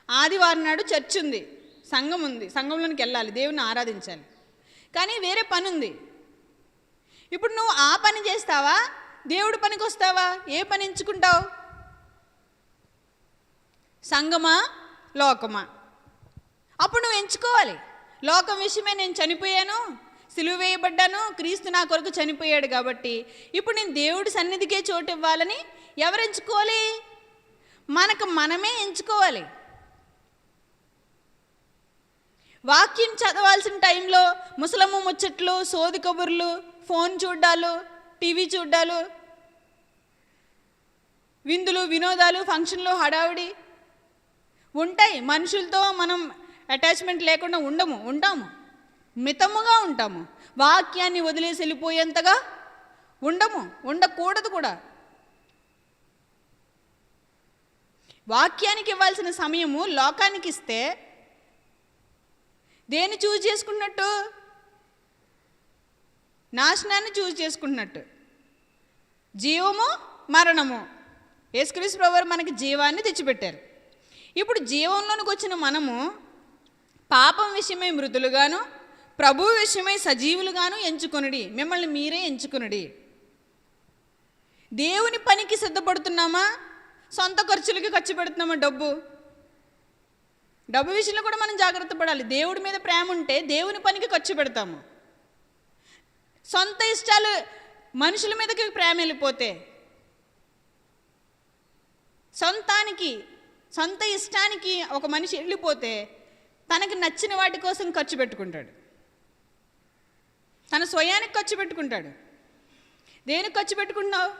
ఆదివారం నాడు చర్చ్ ఉంది, సంఘం ఉంది, సంఘంలోనికి వెళ్ళాలి, దేవుని ఆరాధించాలి. కానీ వేరే పని ఉంది. ఇప్పుడు నువ్వు ఆ పని చేస్తావా, దేవుడి పనికి వస్తావా? ఏ పని ఎంచుకుంటావు? సంఘమా, లోకమా? అప్పుడు నువ్వు ఎంచుకోవాలి. లోకం విషయమే నేను చనిపోయాను, సిలువ వేయబడ్డాను, క్రీస్తు నా కొరకు చనిపోయాడు కాబట్టి ఇప్పుడు నేను దేవుడి సన్నిధికే చోటు ఇవ్వాలని ఎవరు ఎంచుకోవాలి? మనకు మనమే ఎంచుకోవాలి. వాక్యం చదవాల్సిన టైంలో ముసలమ్మ ముచ్చట్లు, సోది కబుర్లు, ఫోన్ చూడ్డాలు, టీవీ చూడ్డాలు, విందులు, వినోదాలు, ఫంక్షన్లు, హడావిడి ఉంటాయి. మనుషులతో మనం అటాచ్మెంట్ లేకుండా ఉంటాము, మితముగా ఉంటాము. వాక్యాన్ని వదిలేసి వెళ్ళిపోయేంతగా ఉండకూడదు కూడా. వాక్యానికి ఇవ్వాల్సిన సమయము లోకానికి ఇస్తే దేన్ని చూజ్ చేసుకున్నట్టు? నాశనాన్ని చూజ్ చేసుకున్నట్టు. జీవము, మరణము. యేసుక్రీస్తు ప్రభువారు మనకి జీవాన్ని తెచ్చిపెట్టారు. ఇప్పుడు జీవంలోనికి వచ్చిన మనము పాపం విషయమై మృతులుగాను ప్రభు విషయమై సజీవులుగాను ఎంచుకొనుడి. మిమ్మల్ని మీరే ఎంచుకొనుడి. దేవుని పనికి సిద్ధపడుతున్నామా? సొంత ఖర్చులకి ఖర్చు పెడుతున్నామా? డబ్బు విషయంలో కూడా మనం జాగ్రత్త పడాలి. దేవుడి మీద ప్రేమ ఉంటే దేవుని పనికి ఖర్చు పెడతాము. సొంత ఇష్టాలు, మనుషుల మీదకి ప్రేమ వెళ్ళిపోతే, సొంత ఇష్టానికి ఒక మనిషి వెళ్ళిపోతే తనకి నచ్చిన వాటి కోసం ఖర్చు పెట్టుకుంటాడు, తన స్వయానికి ఖర్చు పెట్టుకుంటాడు. దేనికి ఖర్చు పెట్టుకుంటున్నావు?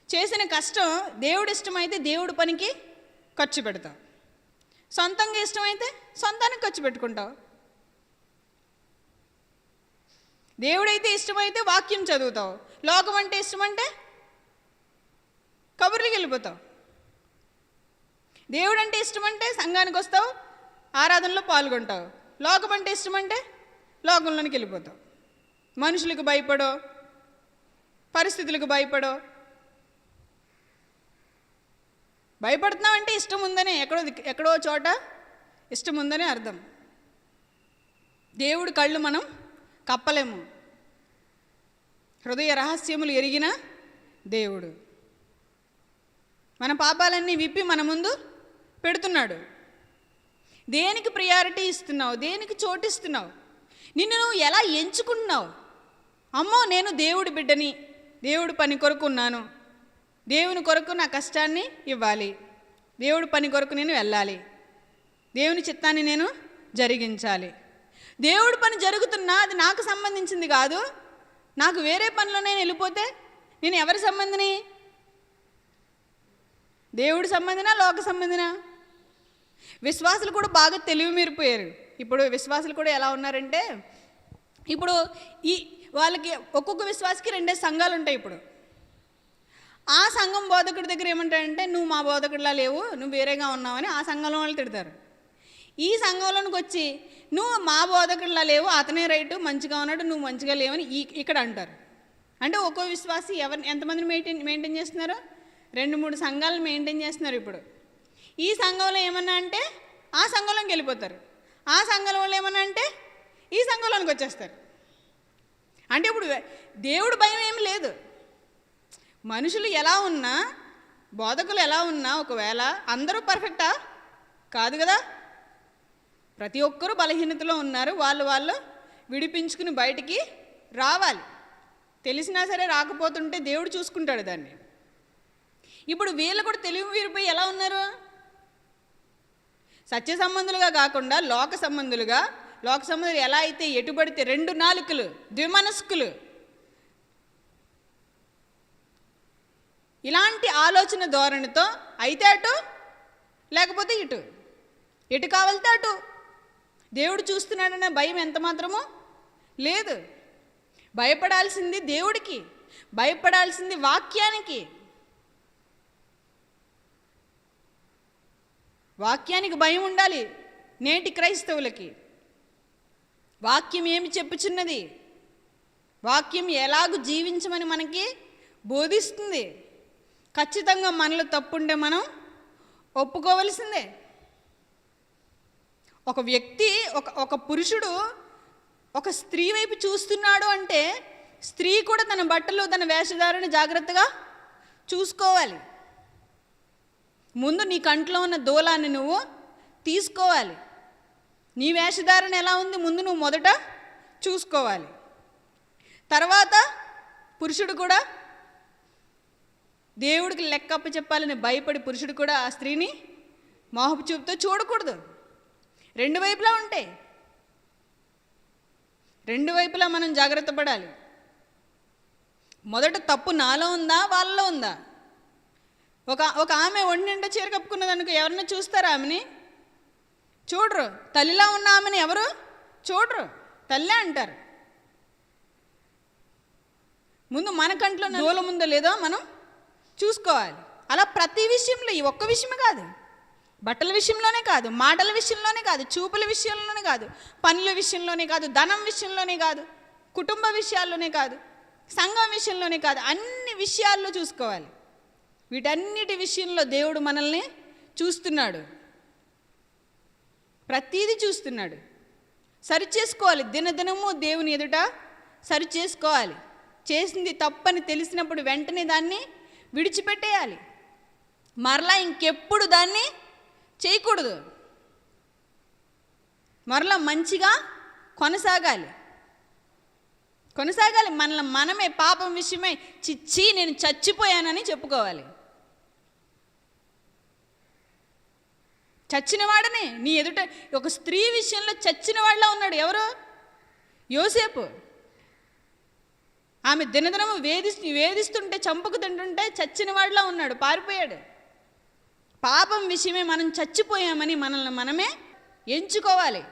చేసిన కష్టం దేవుడు ఇష్టమైతే దేవుడి పనికి ఖర్చు పెడతావు, సొంతంగా ఇష్టమైతే సొంతానికి ఖర్చు పెట్టుకుంటావు. దేవుడైతే ఇష్టమైతే వాక్యం చదువుతావు, లోకం అంటే ఇష్టమంటే కబుర్లకి వెళ్ళిపోతావు. దేవుడు అంటే ఇష్టమంటే సంఘానికి వస్తావు, ఆరాధనలో పాల్గొంటావు. లోకం అంటే ఇష్టమంటే లోకంలోనికి వెళ్ళిపోతావు. మనుషులకు భయపడో, పరిస్థితులకు భయపడో. భయపడుతున్నామంటే ఇష్టం ఉందని, ఎక్కడో చోట ఇష్టం ఉందని అర్థం. దేవుడి కళ్ళు మనం కప్పలేము. హృదయ రహస్యములు ఎరిగిన దేవుడు మన పాపాలన్నీ విప్పి మన ముందు పెడుతున్నాడు. దేనికి ప్రియారిటీ ఇస్తున్నావు? దేనికి చోటిస్తున్నావు? నిన్ను నువ్వు ఎలా ఎంచుకుంటున్నావు? అమ్మో, నేను దేవుడి బిడ్డని, దేవుడి పని కొరకు ఉన్నాను, దేవుని కొరకు నా కష్టాన్ని ఇవ్వాలి, దేవుడి పని కొరకు నేను వెళ్ళాలి, దేవుని చిత్తాన్ని నేను జరిగించాలి. దేవుడి పని జరుగుతున్నా అది నాకు సంబంధించింది కాదు, నాకు వేరే పనిలో నేను వెళ్ళిపోతే నేను ఎవరి సంబంధిని? దేవుడి సంబంధినా, లోక సంబంధినా? విశ్వాసులు కూడా బాగా తెలివి మీరిపోయారు. ఇప్పుడు విశ్వాసులు కూడా ఎలా ఉన్నారంటే, ఇప్పుడు ఈ వాళ్ళకి ఒక్కొక్క విశ్వాసకి 2 సంఘాలు ఉంటాయి. ఇప్పుడు ఆ సంఘం బోధకుడి దగ్గర ఏమంటాడంటే, నువ్వు మా బోధకుడిలా లేవు, నువ్వు వేరేగా ఉన్నావని ఆ సంఘంలో వాళ్ళు తిడతారు. ఈ సంఘంలోనికి వచ్చి నువ్వు మా బోధకుడిలా లేవు, అతనే రైటు, మంచిగా ఉన్నాడు, నువ్వు మంచిగా లేవని ఇక్కడ అంటారు. అంటే ఒక్కో విశ్వాసి ఎంతమందిని మెయింటైన్ చేస్తున్నారు? 2-3 సంఘాలను మెయింటైన్ చేస్తున్నారు. ఇప్పుడు ఈ సంఘంలో ఏమన్నా అంటే ఆ సంఘంలోకి వెళ్ళిపోతారు, ఆ సంఘంలో వాళ్ళు ఏమన్నా అంటే ఈ సంఘంలోనికి వచ్చేస్తారు. అంటే ఇప్పుడు దేవుడు భయం ఏమి లేదు. మనుషులు ఎలా ఉన్నా, బోధకులు ఎలా ఉన్నా, ఒకవేళ అందరూ పర్ఫెక్టా? కాదు కదా. ప్రతి ఒక్కరూ బలహీనతలో ఉన్నారు. వాళ్ళు విడిపించుకుని బయటికి రావాలి. తెలిసినా సరే రాకపోతుంటే దేవుడు చూసుకుంటాడు దాన్ని. ఇప్పుడు వీళ్ళు కూడా తెలివి వీరిపోయి ఎలా ఉన్నారు? సత్య సంబంధులుగా కాకుండా లోక సంబంధులు ఎలా అయితే ఎటుబడితే 2 నాలుకలు, ద్విమనస్కులు, ఇలాంటి ఆలోచన ధోరణితో అయితే అటు లేకపోతే ఎటు కావాలితే అటు. దేవుడు చూస్తున్నాడన్న భయం ఎంత మాత్రమో లేదు. భయపడాల్సింది దేవుడికి, భయపడాల్సింది వాక్యానికి. వాక్యానికి భయం ఉండాలి నేటి క్రైస్తవులకి. వాక్యం ఏమి చెప్పుచున్నది, వాక్యం ఎలాగూ జీవించమని మనకి బోధిస్తుంది. ఖచ్చితంగా మనలో తప్పుంటే మనం ఒప్పుకోవలసిందే. ఒక వ్యక్తి, ఒక పురుషుడు ఒక స్త్రీ వైపు చూస్తున్నాడు అంటే స్త్రీ కూడా తన బట్టలు, తన వేషధారణ జాగ్రత్తగా చూసుకోవాలి. ముందు నీ కంట్లో ఉన్న దూలాన్ని నువ్వు తీసుకోవాలి. నీ వేషధారణ ఎలా ఉంది ముందు నువ్వు మొదట చూసుకోవాలి. తర్వాత పురుషుడు కూడా దేవుడికి లెక్కప్ప చెప్పాలని భయపడి పురుషుడు కూడా ఆ స్త్రీని మోహపు చూపుతో చూడకూడదు. 2 వైపులా ఉంటాయి. 2 వైపులా మనం జాగ్రత్త పడాలి. మొదట తప్పు నాలో ఉందా వాళ్ళలో ఉందా? ఒక ఆమె ఒంటి నిండా చీర కప్పుకున్నదనుకో ఎవరన్నా చూస్తారా? ఆమెని చూడరు. తల్లిలా ఉన్న ఆమెని ఎవరు చూడరు, తల్లే అంటారు. ముందు మన కంట్లో దూలం ఉందో లేదో మనం చూసుకోవాలి. అలా ప్రతి విషయంలో, ఈ ఒక్క విషయమే కాదు, బట్టల విషయంలోనే కాదు, మాటల విషయంలోనే కాదు, చూపుల విషయంలోనే కాదు, పనుల విషయంలోనే కాదు, ధనం విషయంలోనే కాదు, కుటుంబ విషయాల్లోనే కాదు, సంఘం విషయంలోనే కాదు, అన్ని విషయాల్లో చూసుకోవాలి. వీటన్నిటి విషయంలో దేవుడు మనల్ని చూస్తున్నాడు, ప్రతీది చూస్తున్నాడు. సరిచేసుకోవాలి. దినదినము దేవుని ఎదుట సరిచేసుకోవాలి. చేసింది తప్పని తెలిసినప్పుడు వెంటనే దాన్ని విడిచిపెట్టేయాలి. మరలా ఇంకెప్పుడు దాన్ని చేయకూడదు. మరలా మంచిగా కొనసాగాలి. మనల్ని మనమే పాపం విషయమై చిచ్చి నేను చచ్చిపోయానని చెప్పుకోవాలి. చచ్చినవాడనే నీ ఎదుట ఒక స్త్రీ విషయంలో చచ్చినవాడిలా ఉన్నాడు. ఎవరు? యోసేపు. ఆమె దినదినము వేధిస్తుంటే, చంపుకు తింటుంటే చచ్చినవాడిలా ఉన్నాడు, పారిపోయాడు. పాపం విషయమే మనం చచ్చిపోయామని మనల్ని మనమే ఎంచుకోవాలి.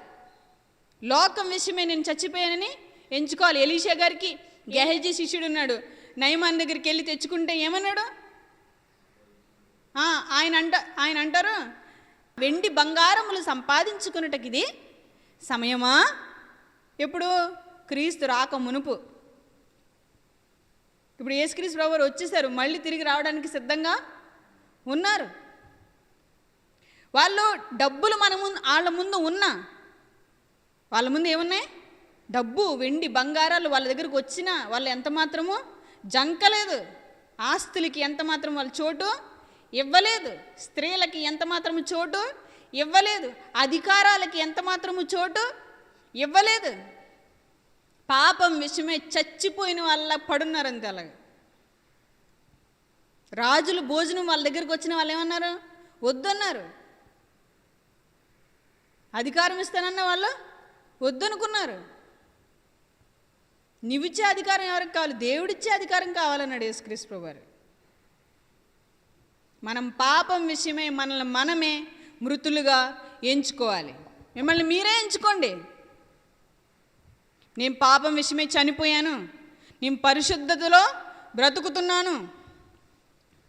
లోకం విషయమే నేను చచ్చిపోయానని ఎంచుకోవాలి. ఎలీషా గారికి గెహజీ శిష్యుడు ఉన్నాడు. నయమాన్ దగ్గరికి వెళ్ళి తెచ్చుకుంటే ఏమన్నాడు? ఆయన అంటారు, వెండి బంగారములు సంపాదించుకున్నటకి ఇది సమయమా? ఎప్పుడు? క్రీస్తు రాక మునుపు. ఇప్పుడు యేసుక్రీస్తు ప్రభువు వచ్చేసారు, మళ్ళీ తిరిగి రావడానికి సిద్ధంగా ఉన్నారు. వాళ్ళు డబ్బులు వాళ్ళ ముందు ఉన్నా, వాళ్ళ ముందు ఏమున్నాయి? డబ్బు, వెండి, బంగారాలు వాళ్ళ దగ్గరకు వచ్చినా వాళ్ళు ఎంత మాత్రము జంకలేదు. ఆస్తులకి ఎంత మాత్రం వాళ్ళు చోటు ఇవ్వలేదు. స్త్రీలకి ఎంత మాత్రము చోటు ఇవ్వలేదు. అధికారాలకి ఎంత మాత్రము చోటు ఇవ్వలేదు. పాపం విషయమే చచ్చిపోయిన వాళ్ళ పడున్నారు అంతే. అలాగే రాజులు భోజనం వాళ్ళ దగ్గరికి వచ్చిన వాళ్ళు ఏమన్నారు? వద్దన్నారు. అధికారం ఇస్తానన్న వాళ్ళు వద్దనుకున్నారు. నీవిచ్చే అధికారం ఎవరికి కావాలి? దేవుడిచ్చే అధికారం కావాలన్నాడు యేసుక్రీస్తు ప్రభువారు. మనం పాపం విషయమై మనల్ని మనమే మృతులుగా ఎంచుకోవాలి. మిమ్మల్ని మీరే ఎంచుకోండి. నేను పాపం విషయమే చనిపోయాను, నేను పరిశుద్ధతలో బ్రతుకుతున్నాను,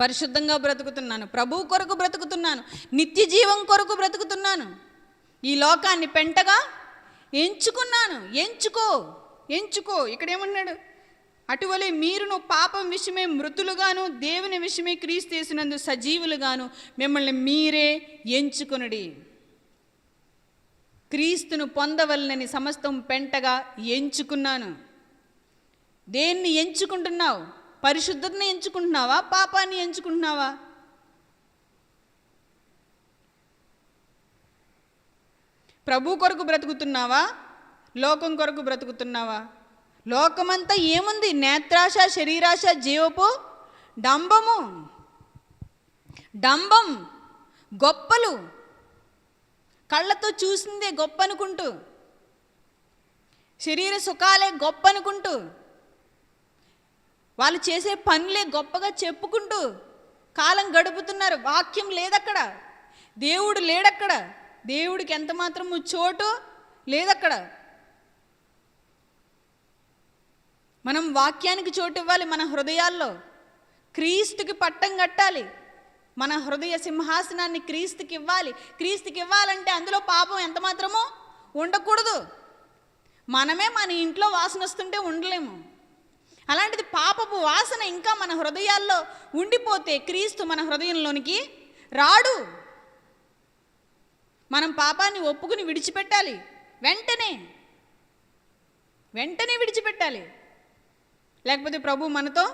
పరిశుద్ధంగా బ్రతుకుతున్నాను, ప్రభువు కొరకు బ్రతుకుతున్నాను, నిత్య జీవం కొరకు బ్రతుకుతున్నాను, ఈ లోకాన్ని పెంటగా ఎంచుకున్నాను. ఎంచుకో. ఇక్కడ ఏమన్నాడు? అటువలే మీరును పాపం విషయమే మృతులుగాను, దేవుని విషయమే క్రీస్తు యేసునందు సజీవులుగాను మిమ్మల్ని మీరే ఎంచుకొనుడి. క్రీస్తును పొందవలనని సమస్తం పెంటగా ఎంచుకున్నాను. దేన్ని ఎంచుకుంటున్నావు? పరిశుద్ధతను ఎంచుకుంటున్నావా? పాపాన్ని ఎంచుకుంటున్నావా? ప్రభు కొరకు బ్రతుకుతున్నావా? లోకం కొరకు బ్రతుకుతున్నావా? లోకమంతా ఏముంది? నేత్రాశ, శరీరాశ, జీవపు డంబం, గొప్పలు, కళ్ళతో చూసిందే గొప్ప అనుకుంటూ, శరీర సుఖాలే గొప్ప అనుకుంటూ, వాళ్ళు చేసే పనులే గొప్పగా చెప్పుకుంటూ కాలం గడుపుతున్నారు. వాక్యం లేదక్కడ, దేవుడు లేడక్కడ, దేవుడికి ఎంత మాత్రము చోటు లేదక్కడ. మనం వాక్యానికి చోటు ఇవ్వాలి. మన హృదయాల్లో క్రీస్తుకి పట్టం కట్టాలి. మన హృదయ సింహాసనాన్ని క్రీస్తుకి ఇవ్వాలి. క్రీస్తుకి ఇవ్వాలంటే అందులో పాపం ఎంత మాత్రమో ఉండకూడదు. మనమే మన ఇంట్లో వాసన వస్తుంటే ఉండలేము. అలాంటిది పాపపు వాసన ఇంకా మన హృదయాల్లో ఉండిపోతే క్రీస్తు మన హృదయంలోనికి రాడు. మనం పాపాన్ని ఒప్పుకుని విడిచిపెట్టాలి. వెంటనే విడిచిపెట్టాలి. లేకపోతే ప్రభు మనతో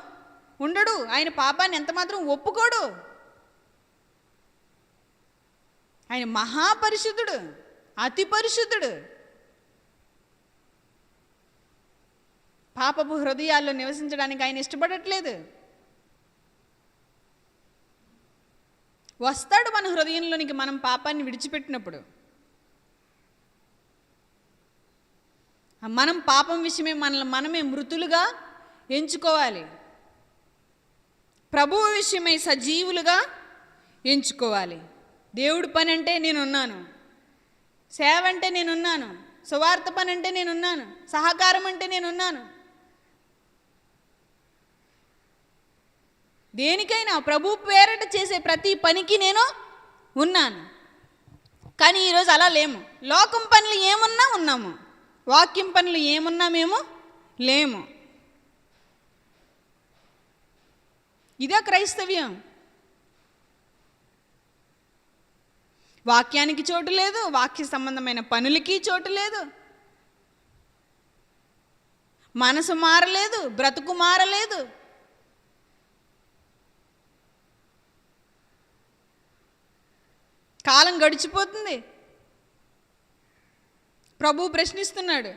ఉండడు. ఆయన పాపాన్ని ఎంత మాత్రం ఒప్పుకోడు. ఆయన మహాపరిశుద్ధుడు, అతి పరిశుద్ధుడు. పాపపు హృదయాల్లో నివసించడానికి ఆయన ఇష్టపడట్లేదు. వస్తాడు మన హృదయంలోనికి మనం పాపాన్ని విడిచిపెట్టినప్పుడు. మనం పాపం విషయమే మనమే మృతులుగా ఎంచుకోవాలి. ప్రభువు విషయమై సజీవులుగా ఎంచుకోవాలి. దేవుడి పని అంటే నేనున్నాను, సేవ అంటే నేనున్నాను, సువార్త పని అంటే నేనున్నాను, సహకారం అంటే నేనున్నాను. దేనికైనా ప్రభు పేరట చేసే ప్రతి పనికి నేను ఉన్నాను. కానీ ఈరోజు అలా లేము. లోకం పనులు ఏమున్నా ఉన్నాము, వాక్యం పనులు ఏమున్నా మేము లేము. ఇదే క్రైస్తవ్యం. వాక్యానికి చోటు లేదు, వాక్య సంబంధమైన పనులకి చోటు లేదు, మనసు మారలేదు, బ్రతుకు మారలేదు. కాలం గడిచిపోతుంది. ప్రభువు ప్రశ్నిస్తున్నాడు.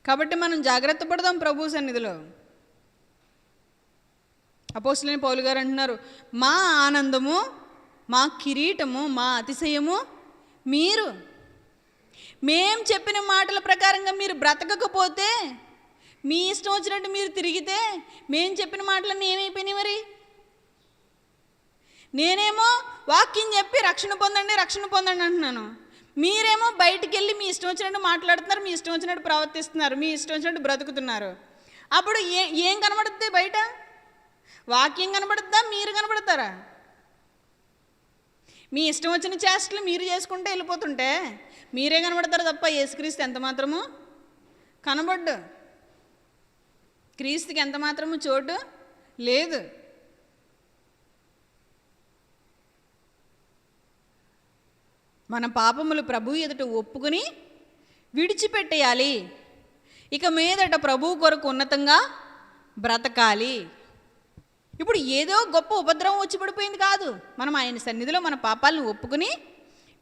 కాబట్టి మనం జాగ్రత్త పడదాం ప్రభు సన్నిధిలో. అపోస్తలుడైన పౌలు గారు అంటున్నారు, మా ఆనందము, మా కిరీటము, మా అతిశయము మీరు. మేం చెప్పిన మాటల ప్రకారంగా మీరు బ్రతకకపోతే, మీ ఇష్టం వచ్చినట్టు మీరు తిరిగితే, మేం చెప్పిన మాటలన్నీ ఏమైపోయినాయి? మరి నేనేమో వాక్యం చెప్పి రక్షణ పొందండి అంటున్నాను. మీరేమో బయటికి వెళ్ళి మీ ఇష్టం వచ్చినట్టు మాట్లాడుతున్నారు, మీ ఇష్టం వచ్చినట్టు ప్రవర్తిస్తున్నారు, మీ ఇష్టం వచ్చినట్టు బ్రతుకుతున్నారు. అప్పుడు ఏం కనబడుతుంది? బయట వాక్యం కనబడుద్దా? మీరు కనబడతారా? మీ ఇష్టం వచ్చిన చేష్టలు మీరు చేసుకుంటే వెళ్ళిపోతుంటే మీరే కనబడతారు తప్ప యేసుక్రీస్తు ఎంత మాత్రము కనబడ్డు. క్రీస్తుకి ఎంత మాత్రము చోటు లేదు. మన పాపములు ప్రభు ఎదుట ఒప్పుకుని విడిచిపెట్టేయాలి. ఇక మీదట ప్రభు కొరకు ఉన్నతంగా బ్రతకాలి. ఇప్పుడు ఏదో గొప్ప ఉపద్రవం వచ్చి పడిపోయింది కాదు. మనం ఆయన సన్నిధిలో మన పాపాలను ఒప్పుకుని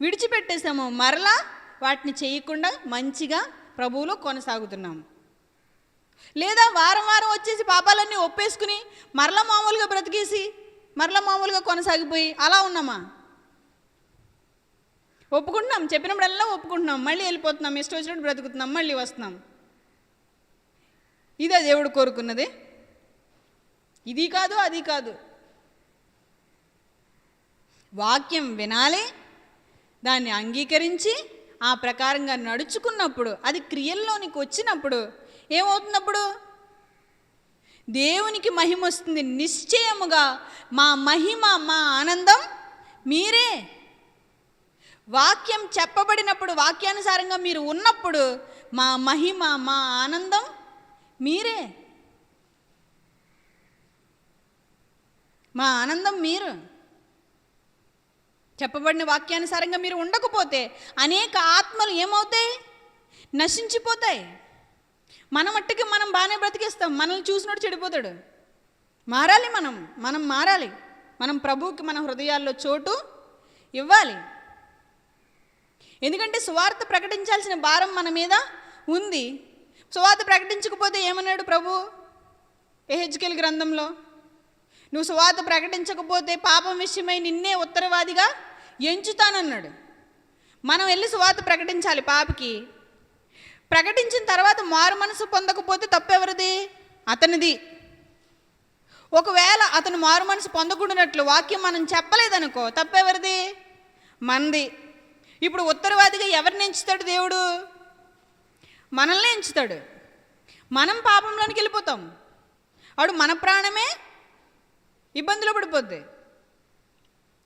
విడిచిపెట్టేసాము. మరలా వాటిని చేయకుండా మంచిగా ప్రభువులో కొనసాగుతున్నాము. లేదా వారం వారం వచ్చేసి పాపాలన్నీ ఒప్పేసుకుని మరలా మామూలుగా బ్రతికేసి మరలా మామూలుగా కొనసాగిపోయి అలా ఉన్నామా? ఒప్పుకుంటున్నాం, చెప్పినప్పుడల్లా ఒప్పుకుంటున్నాం, మళ్ళీ వెళ్ళిపోతున్నాం, ఇష్టం వచ్చినట్టు బ్రతుకుతున్నాం, మళ్ళీ వస్తున్నాం. ఇదే దేవుడు కోరుకున్నది. ఇది కాదు, అది కాదు. వాక్యం వినాలి, దాన్ని అంగీకరించి ఆ ప్రకారంగా నడుచుకున్నప్పుడు, అది క్రియల్లోనికి వచ్చినప్పుడు ఏమవుతున్నప్పుడు దేవునికి మహిమ వస్తుంది. నిశ్చయముగా మా మహిమ, మా ఆనందం మీరే. వాక్యం చెప్పబడినప్పుడు, వాక్యానుసారంగా మీరు ఉన్నప్పుడు మా మహిమ, మా ఆనందం మీరే. మా ఆనందం మీరు. చెప్పబడిన వాక్యానుసారంగా మీరు ఉండకపోతే అనేక ఆత్మలు ఏమవుతాయి? నశించిపోతాయి. మన మట్టుకి మనం బాగానే బ్రతికేస్తాం, మనల్ని చూసినట్టు చెడిపోతాడు. మారాలి, మనం మారాలి. మనం ప్రభువుకి మన హృదయాల్లో చోటు ఇవ్వాలి. ఎందుకంటే సువార్త ప్రకటించాల్సిన భారం మన మీద ఉంది. సువార్త ప్రకటించకపోతే ఏమన్నాడు ప్రభు యెహెజ్కేలు గ్రంథంలో? నువ్వు సువార్త ప్రకటించకపోతే పాపం విషయమై నిన్నే ఉత్తరవాదిగా ఎంచుతానన్నాడు. మనం వెళ్ళి సువార్త ప్రకటించాలి పాపికి. ప్రకటించిన తర్వాత మారు మనసు పొందకపోతే తప్పెవరిది? అతనిది. ఒకవేళ అతను మారు మనసు పొందకూడనట్లు వాక్యం మనం చెప్పలేదనుకో, తప్పెవరిది? మనది. ఇప్పుడు ఉత్తరవాదిగా ఎవరిని ఎంచుతాడు దేవుడు? మనల్ని ఎంచుతాడు. మనం పాపంలోనికి వెళ్ళిపోతాం. అప్పుడు మన ప్రాణమే ఇబ్బందులు పడిపోద్ది.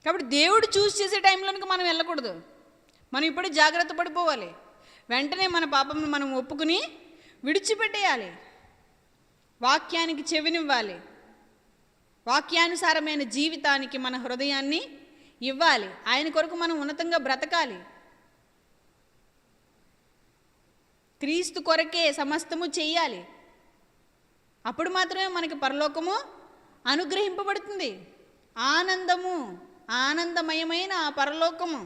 కాబట్టి దేవుడు చూస్ చేసే టైంలోనికి మనం వెళ్ళకూడదు. మనం ఇప్పుడు జాగ్రత్త పడిపోవాలి. వెంటనే మన పాపంను మనం ఒప్పుకుని విడిచిపెట్టేయాలి. వాక్యానికి చెవినివ్వాలి. వాక్యానుసారమైన జీవితానికి మన హృదయాన్ని ఇవ్వాలి. ఆయన కొరకు మనం ఉన్నతంగా బ్రతకాలి. క్రీస్తు కొరకే సమస్తము చెయ్యాలి. అప్పుడు మాత్రమే మనకి పరలోకము అనుగ్రహింపబడుతుంది. ఆనందము, ఆనందమయమైన ఆ పరలోకము,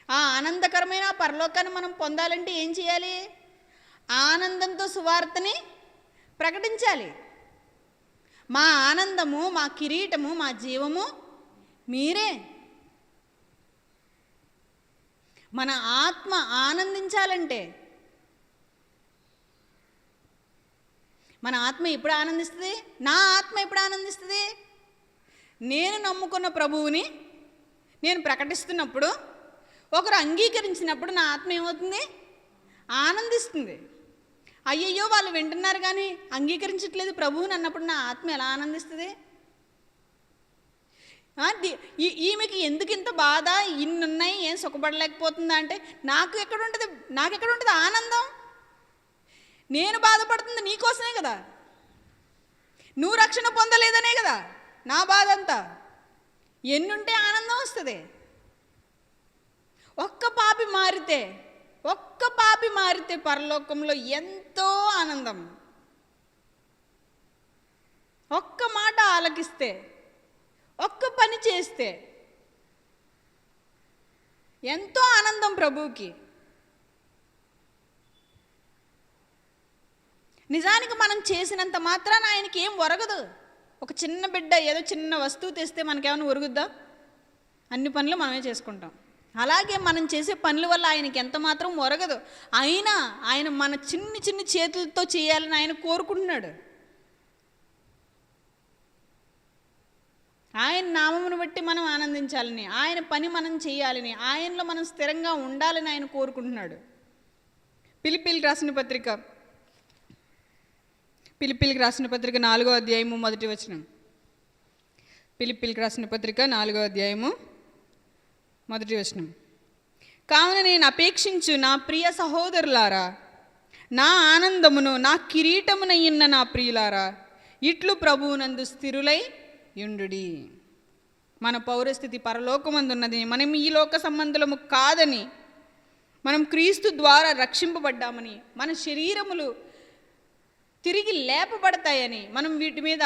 ఆ ఆనందకరమైన ఆ పరలోకాన్ని మనం పొందాలంటే ఏం చేయాలి? ఆనందంతో సువార్తని ప్రకటించాలి. మా ఆనందము, మా కిరీటము, మా జీవము మీరే. మన ఆత్మ ఆనందించాలంటే, మన ఆత్మ ఎప్పుడు ఆనందిస్తుంది? నా ఆత్మ ఎప్పుడు ఆనందిస్తుంది? నేను నమ్ముకున్న ప్రభువుని నేను ప్రకటిస్తున్నప్పుడు, ఒకరు అంగీకరించినప్పుడు నా ఆత్మ ఏమవుతుంది? ఆనందిస్తుంది. అయ్యయ్యో వాళ్ళు వింటున్నారు కానీ అంగీకరించట్లేదు ప్రభువుని అన్నప్పుడు నా ఆత్మ ఎలా ఆనందిస్తుంది? ఈమెకి ఎందుకు ఇంత బాధ, ఇన్నున్నాయి, ఏం సుఖపడలేకపోతుందా అంటే నాకు ఎక్కడుంటుంది ఆనందం? నేను బాధపడుతుంది నీకోసమే కదా, నువ్వు రక్షణ పొందలేదనే కదా నా బాధ అంతా. ఎన్నుంటే ఆనందం వస్తుంది? ఒక్క పాపి మారితే పరలోకంలో ఎంతో ఆనందం. ఒక్క మాట ఆలకిస్తే, ఒక్క పని చేస్తే ఎంతో ఆనందం ప్రభువుకి. నిజానికి మనం చేసినంత మాత్రాన ఆయనకి ఏం ఒరగదు. ఒక చిన్న బిడ్డ ఏదో చిన్న వస్తువు తెస్తే మనకేమైనా ఒరుగుద్దా? అన్ని పనులు మనమే చేసుకుంటాం. అలాగే మనం చేసే పనుల వల్ల ఆయనకి ఎంత మాత్రం ఒరగదు. అయినా ఆయన మన చిన్ని చిన్ని చేతులతో చేయాలని ఆయన కోరుకుంటున్నాడు. ఆయన నామమును బట్టి మనం ఆనందించాలని, ఆయన పని మనం చేయాలని, ఆయనలో మనం స్థిరంగా ఉండాలని ఆయన కోరుకుంటున్నాడు. ఫిలిప్పీలకు రాసిన పత్రిక 4వ అధ్యాయము 1వ వచనం. ఫిలిప్పీలకు రాసిన పత్రిక 4వ అధ్యాయము 1వ వచనం. కావున నేను అపేక్షించు నా ప్రియ సహోదరులారా, నా ఆనందమును నా కిరీటమునయ్యున్న నా ప్రియులారా, ఇట్లు ప్రభువునందు స్థిరులై యుండుడి. మన పౌరస్థితి పరలోకమందున్నది. మనం ఈ లోక సంబంధులము కాదని, మనం క్రీస్తు ద్వారా రక్షింపబడ్డామని, మన శరీరములు తిరిగి లేపబడతాయని, మనం వీటి మీద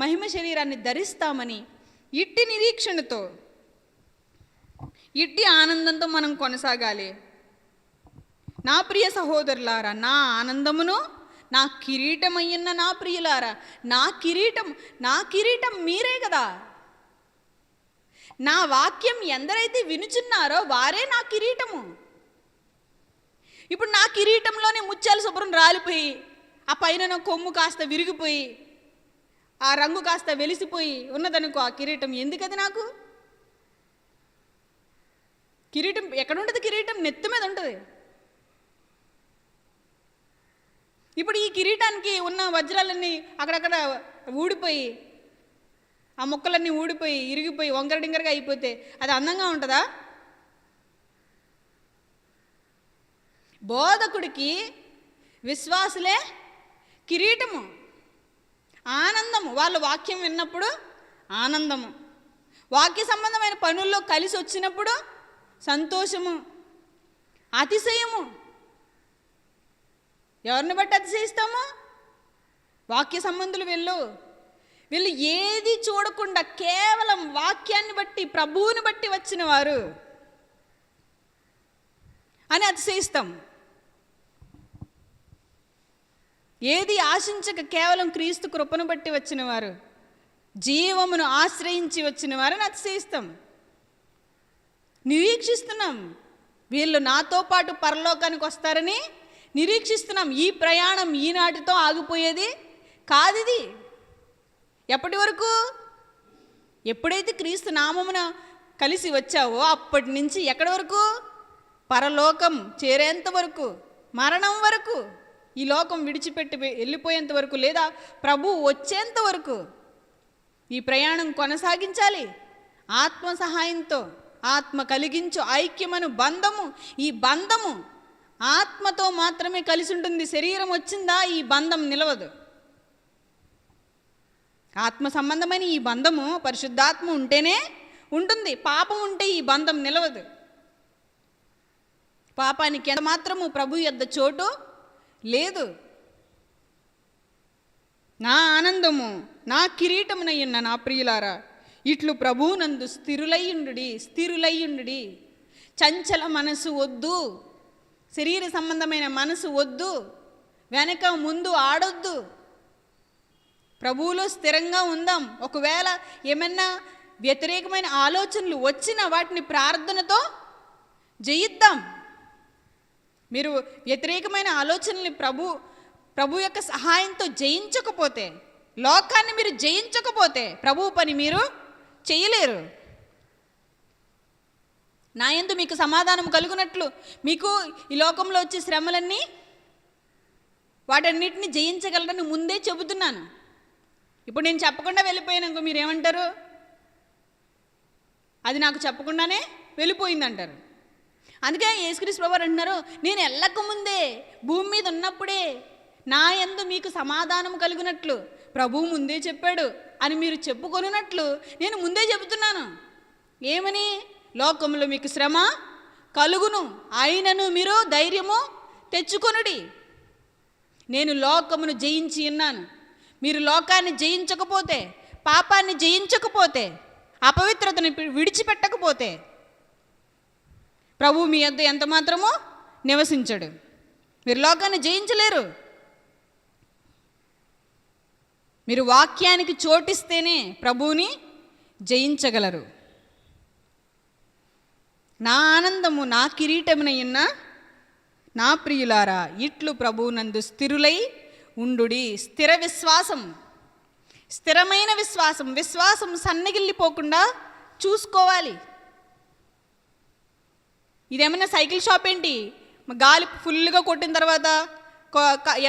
మహిమ శరీరాన్ని ధరిస్తామని, ఇట్టి నిరీక్షణతో, ఇట్టి ఆనందంతో మనం కొనసాగాలి. నా ప్రియ సహోదరులారా, నా ఆనందమును నా కిరీటమయ్యున్న నా ప్రియులారా, నా కిరీటం మీరే కదా. నా వాక్యం ఎందరైతే వినుచున్నారో వారే నా కిరీటము. ఇప్పుడు నా కిరీటంలోనే ముత్యాల శుభ్రం రాలిపోయి, ఆ పైన కొమ్ము కాస్త విరిగిపోయి, ఆ రంగు కాస్త వెలిసిపోయి ఉన్నదనుకో ఆ కిరీటం, ఎందుకది నాకు? కిరీటం ఎక్కడుంటుంది? కిరీటం నెత్తి మీద ఉంటుంది. ఇప్పుడు ఈ కిరీటానికి ఉన్న వజ్రాలన్నీ అక్కడక్కడ ఊడిపోయి, ఆ ముక్కలన్నీ ఊడిపోయి ఇరిగిపోయి వంకర డింకరగా అయిపోతే అది అందంగా ఉంటుందా? బోధకుడికి విశ్వాసులే కిరీటము, ఆనందము. వాళ్ళు వాక్యం విన్నప్పుడు ఆనందము, వాక్య సంబంధమైన పనుల్లో కలిసి వచ్చినప్పుడు సంతోషము, అతిశయము. ఎవరిని బట్టి అతిశయిస్తాము? వాక్య సంబంధులు వీళ్ళు ఏది చూడకుండా కేవలం వాక్యాన్ని బట్టి, ప్రభువుని బట్టి వచ్చిన వారు అని అతిశయిస్తాం. ఏది ఆశించక కేవలం క్రీస్తు కృపను బట్టి వచ్చిన వారు, జీవమును ఆశ్రయించి వచ్చిన వారని అతిశయిస్తాం. నిరీక్షిస్తున్నాం, వీళ్ళు నాతో పాటు పరలోకానికి వస్తారని నిరీక్షిస్తున్నాం. ఈ ప్రయాణం ఈనాటితో ఆగిపోయేది కాదు. ఇది ఎప్పటి వరకు? ఎప్పుడైతే క్రీస్తు నామమున కలిసి వచ్చావో అప్పటి నుంచి ఎక్కడి వరకు? పరలోకం చేరేంత వరకు, మరణం వరకు, ఈ లోకం విడిచిపెట్టి వెళ్ళిపోయేంత వరకు, లేదా ప్రభు వచ్చేంత వరకు ఈ ప్రయాణం కొనసాగించాలి. ఆత్మ సహాయంతో, ఆత్మ కలిగించు ఐక్యమను బంధము. ఈ బంధము ఆత్మతో మాత్రమే కలిసి ఉంటుంది. శరీరం వచ్చిందా ఈ బంధం నిలవదు. ఆత్మ సంబంధమైన ఈ బంధము పరిశుద్ధాత్మ ఉంటేనే ఉంటుంది. పాపం ఉంటే ఈ బంధం నిలవదు. పాపానికి ఎంత మాత్రము ప్రభు యొద్ద చోటు లేదు. నా ఆనందము, నా కిరీటమునయ్యున్న నా ప్రియులారా, ఇట్లు ప్రభువునందు స్థిరులయ్యుండుడి. చంచల మనసు వద్దు, శరీర సంబంధమైన మనసు వద్దు, వెనక ముందు ఆడొద్దు. ప్రభువులో స్థిరంగా ఉందాం. ఒకవేళ ఏమన్నా వ్యతిరేకమైన ఆలోచనలు వచ్చినా వాటిని ప్రార్థనతో జయిద్దాం. మీరు వ్యతిరేకమైన ఆలోచనల్ని ప్రభు యొక్క సహాయంతో జయించకపోతే, లోకాన్ని మీరు జయించకపోతే ప్రభువు పని మీరు చేయలేరు. నా యందు మీకు సమాధానం కలుగునట్లు మీకు ఈ లోకంలో వచ్చే శ్రమలన్నీ వాటన్నిటిని జయించగలరని ముందే చెబుతున్నాను. ఇప్పుడు నేను చెప్పకుండా వెళ్ళిపోయాను, మీరేమంటారు? అది నాకు చెప్పకుండానే వెళ్ళిపోయిందంటారు. అందుకే యేసుక్రీస్తు ప్రభువు అంటున్నారు, నేను వెళ్ళకముందే భూమి మీద ఉన్నప్పుడే నా యందు మీకు సమాధానం కలుగునట్లు ప్రభువు ముందే చెప్పాడు అని మీరు చెప్పుకొనున్నట్లు నేను ముందే చెబుతున్నాను. ఏమని? లోకంలో మీకు శ్రమ కలుగును, అయినను మీరు ధైర్యము తెచ్చుకొనుడి. నేను లోకమును జయించి ఉన్నాను. మీరు లోకాన్ని జయించకపోతే, పాపాన్ని జయించకపోతే, అపవిత్రతను విడిచిపెట్టకపోతే ప్రభువు మీ యొద్ద ఎంత మాత్రమో నివసించడు. మీరు లోకాన్ని జయించలేరు. మీరు వాక్యానికి చోటిస్తేనే ప్రభువుని జయించగలరు. నా ఆనందము, నా కిరీటమునయ్యున్న నా ప్రియులారా, ఇట్లు ప్రభువునందు స్థిరులై ఉండుడి. స్థిర విశ్వాసం, స్థిరమైన విశ్వాసం సన్నగిల్లిపోకుండా చూసుకోవాలి. ఇదేమన్నా సైకిల్ షాప్ ఏంటి? గాలి ఫుల్గా కొట్టిన తర్వాత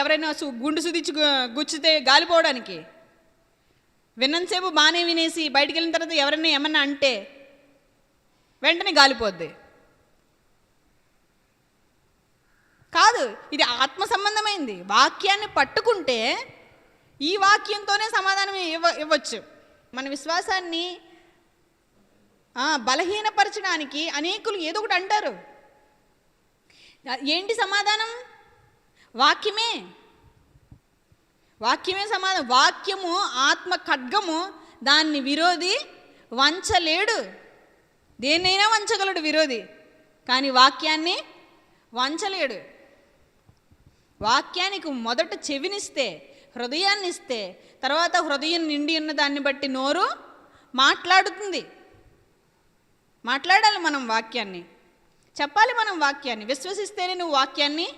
ఎవరైనా గుండు సుదిచ్చి గుచ్చితే గాలిపోవడానికి? విన్నంతసేపు బాగానే వినేసి బయటికి వెళ్ళిన తర్వాత ఎవరైనా ఏమన్నా అంటే వెంటనే గాలిపోద్ది కాదు. ఇది ఆత్మ సంబంధమైంది. వాక్యాన్ని పట్టుకుంటే ఈ వాక్యంతోనే సమాధానం ఇవ్వచ్చు. మన విశ్వాసాన్ని బలహీనపరచడానికి అనేకులు ఏదో ఒకటి అంటారు. ఏంటి సమాధానం? వాక్యమే సమాధానం. వాక్యము ఆత్మ ఖడ్గము, దాన్ని విరోధి వంచలేడు. దేన్నైనా వంచగలడు విరోధి, కానీ వాక్యాన్ని వంచలేడు. వాక్యానికి మొదట చెవినిస్తే, హృదయాన్ని ఇస్తే, తర్వాత హృదయం నిండి ఉన్న దాన్ని బట్టి నోరు మాట్లాడుతుంది. మాట్లాడాలి మనం వాక్యాన్ని, చెప్పాలి మనం వాక్యాన్ని. విశ్వసిస్తేనే నువ్వు వాక్యాన్ని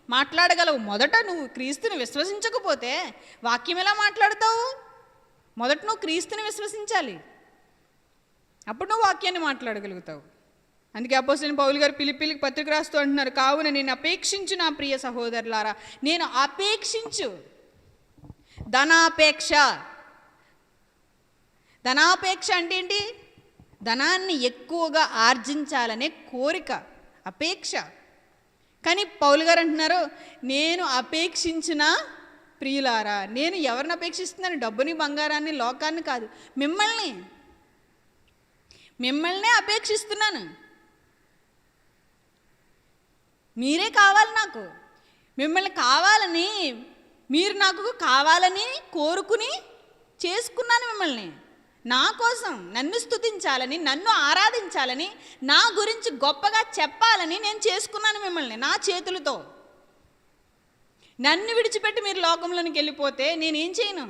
మాట్లాడగలవు. మొదట నువ్వు క్రీస్తుని విశ్వసించకపోతే వాక్యం ఎలా మాట్లాడతావు? మొదట నువ్వు క్రీస్తుని విశ్వసించాలి, అప్పుడు నువ్వు వాక్యాన్ని మాట్లాడగలుగుతావు. అందుకే అపోస్తలుడైన పౌలు గారు ఫిలిప్పీయులకు పత్రిక రాస్తూ అంటున్నారు, కావున నేను అపేక్షించు నా ప్రియ సహోదరులారా, నేను అపేక్షించు. ధనాపేక్ష అంటే ఏంటి? ధనాన్ని ఎక్కువగా ఆర్జించాలనే కోరిక, అపేక్ష. కానీ పౌలు గారు అంటున్నారు, నేను అపేక్షించిన ప్రియులారా. నేను ఎవరిని అపేక్షిస్తున్నాను? డబ్బుని, బంగారాన్ని, లోకాన్ని కాదు, మిమ్మల్నే అపేక్షిస్తున్నాను. మీరే కావాలి నాకు. మిమ్మల్ని కావాలని, మీరు నాకు కావాలని కోరుకుని చేసుకున్నాను మిమ్మల్ని. నా కోసం నన్ను స్తుతించాలని, నన్ను ఆరాధించాలని, నా గురించి గొప్పగా చెప్పాలని నేను చేసుకున్నాను మిమ్మల్ని నా చేతులతో. నన్ను విడిచిపెట్టి మీరు లోకంలోనికి వెళ్ళిపోతే నేనేం చేయను?